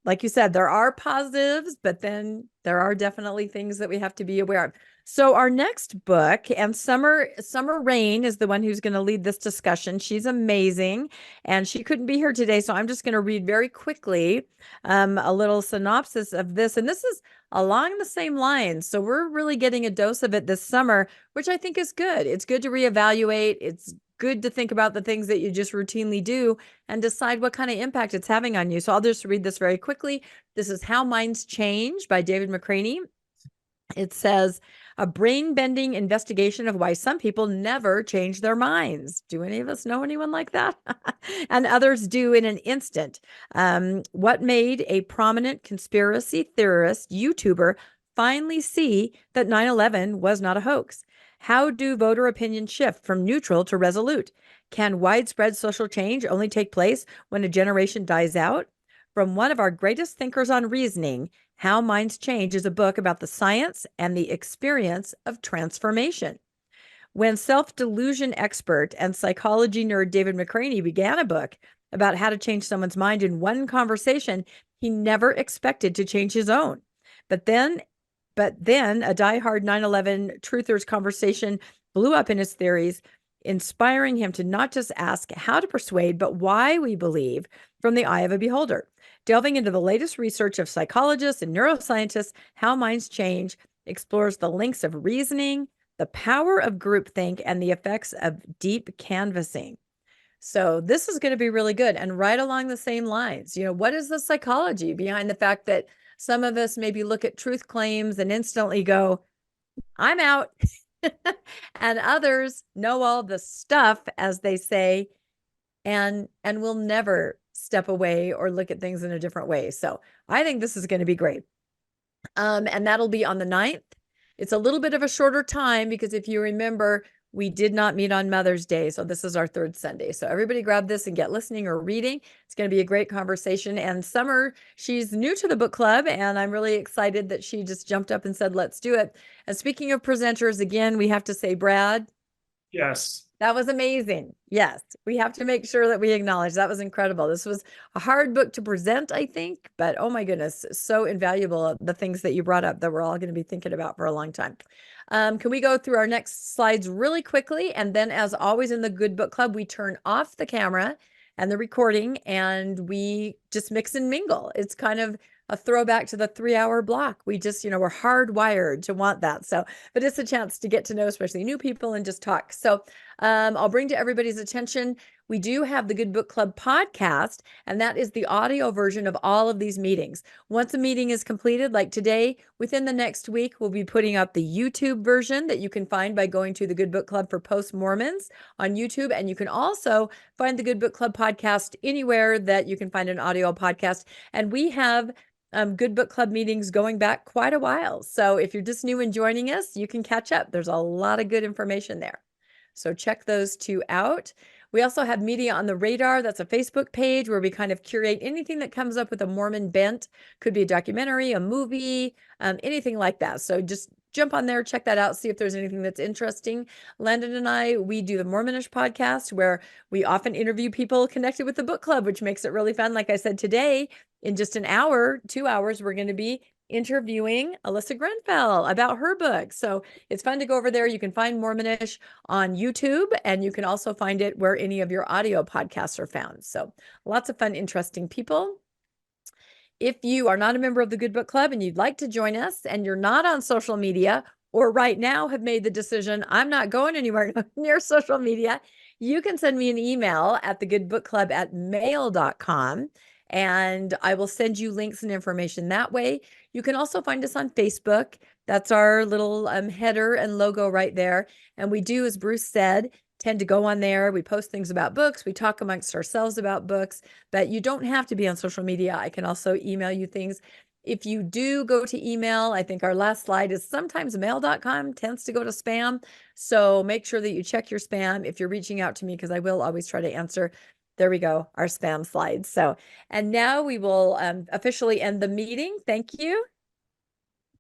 like you said, there are positives, but then there are definitely things that we have to be aware of. So our next book, and Summer Rain is the one who's going to lead this discussion. She's amazing, and she couldn't be here today, so I'm just going to read very quickly a little synopsis of this. And this is along the same lines. So we're really getting a dose of it this summer, which I think is good. It's good to reevaluate. It's good to think about the things that you just routinely do and decide what kind of impact it's having on you. So I'll just read this very quickly. This is How Minds Change by David McCraney. It says, a brain-bending investigation of why some people never change their minds. Do any of us know anyone like that? And others do in an instant. What made a prominent conspiracy theorist YouTuber finally see that 9/11 was not a hoax? How do voter opinions shift from neutral to resolute? Can widespread social change only take place when a generation dies out? From one of our greatest thinkers on reasoning, How Minds Change is a book about the science and the experience of transformation. When self-delusion expert and psychology nerd David McCraney began a book about how to change someone's mind in one conversation, he never expected to change his own. But then a diehard 9/11 truthers conversation blew up in his theories, inspiring him to not just ask how to persuade, but why we believe from the eye of a beholder. Delving into the latest research of psychologists and neuroscientists, How Minds Change explores the links of reasoning, the power of groupthink, and the effects of deep canvassing. So this is going to be really good. And right along the same lines, what is the psychology behind the fact that some of us maybe look at truth claims and instantly go, I'm out. And others know all the stuff, as they say, and will never step away or look at things in a different way. So I think this is going to be great. And that'll be on the 9th. It's a little bit of a shorter time because if you remember, we did not meet on Mother's Day. So this is our third Sunday. So everybody grab this and get listening or reading. It's going to be a great conversation. And Summer, she's new to the book club, and I'm really excited that she just jumped up and said, let's do it. And speaking of presenters, again, we have to say, Brad. Yes. That was amazing. Yes, we have to make sure that we acknowledge that was incredible. This was a hard book to present, I think, but oh my goodness, so invaluable, the things that you brought up that we're all going to be thinking about for a long time. Can we go through our next slides really quickly? And then as always in the Good Book Club, we turn off the camera and the recording and we just mix and mingle. It's kind of a throwback to the 3-hour block. We just, we're hardwired to want that. So, but it's a chance to get to know especially new people and just talk. So I'll bring to everybody's attention, we do have the Good Book Club podcast, and that is the audio version of all of these meetings. Once a meeting is completed, like today, within the next week, we'll be putting up the YouTube version that you can find by going to the Good Book Club for Post-Mormons on YouTube. And you can also find the Good Book Club podcast anywhere that you can find an audio podcast. And we have Good Book Club meetings going back quite a while. So if you're just new and joining us, you can catch up. There's a lot of good information there. So check those two out. We also have Media on the Radar. That's a Facebook page where we kind of curate anything that comes up with a Mormon bent. Could be a documentary, a movie, anything like that. So just jump on there, check that out, see if there's anything that's interesting. Landon and I, we do the Mormonish podcast where we often interview people connected with the book club, which makes it really fun. Like I said, today, in just an hour, 2 hours, we're going to be interviewing Alyssa Grenfell about her book. So it's fun to go over there. You can find Mormonish on YouTube, and you can also find it where any of your audio podcasts are found. So lots of fun, interesting people. If you are not a member of the Good Book Club and you'd like to join us and you're not on social media, or right now have made the decision, I'm not going anywhere near social media, you can send me an email at thegoodbookclub@mail.com. And I will send you links and information that way. You can also find us on Facebook. That's our little header and logo right there. And we do, as Bruce said, tend to go on there. We post things about books. We talk amongst ourselves about books, but you don't have to be on social media. I can also email you things. if you do go to email, I think our last slide is sometimes mail.com tends to go to spam. So make sure that you check your spam if you're reaching out to me, because I will always try to answer. There we go, our spam slides. So, and now we will officially end the meeting. Thank you.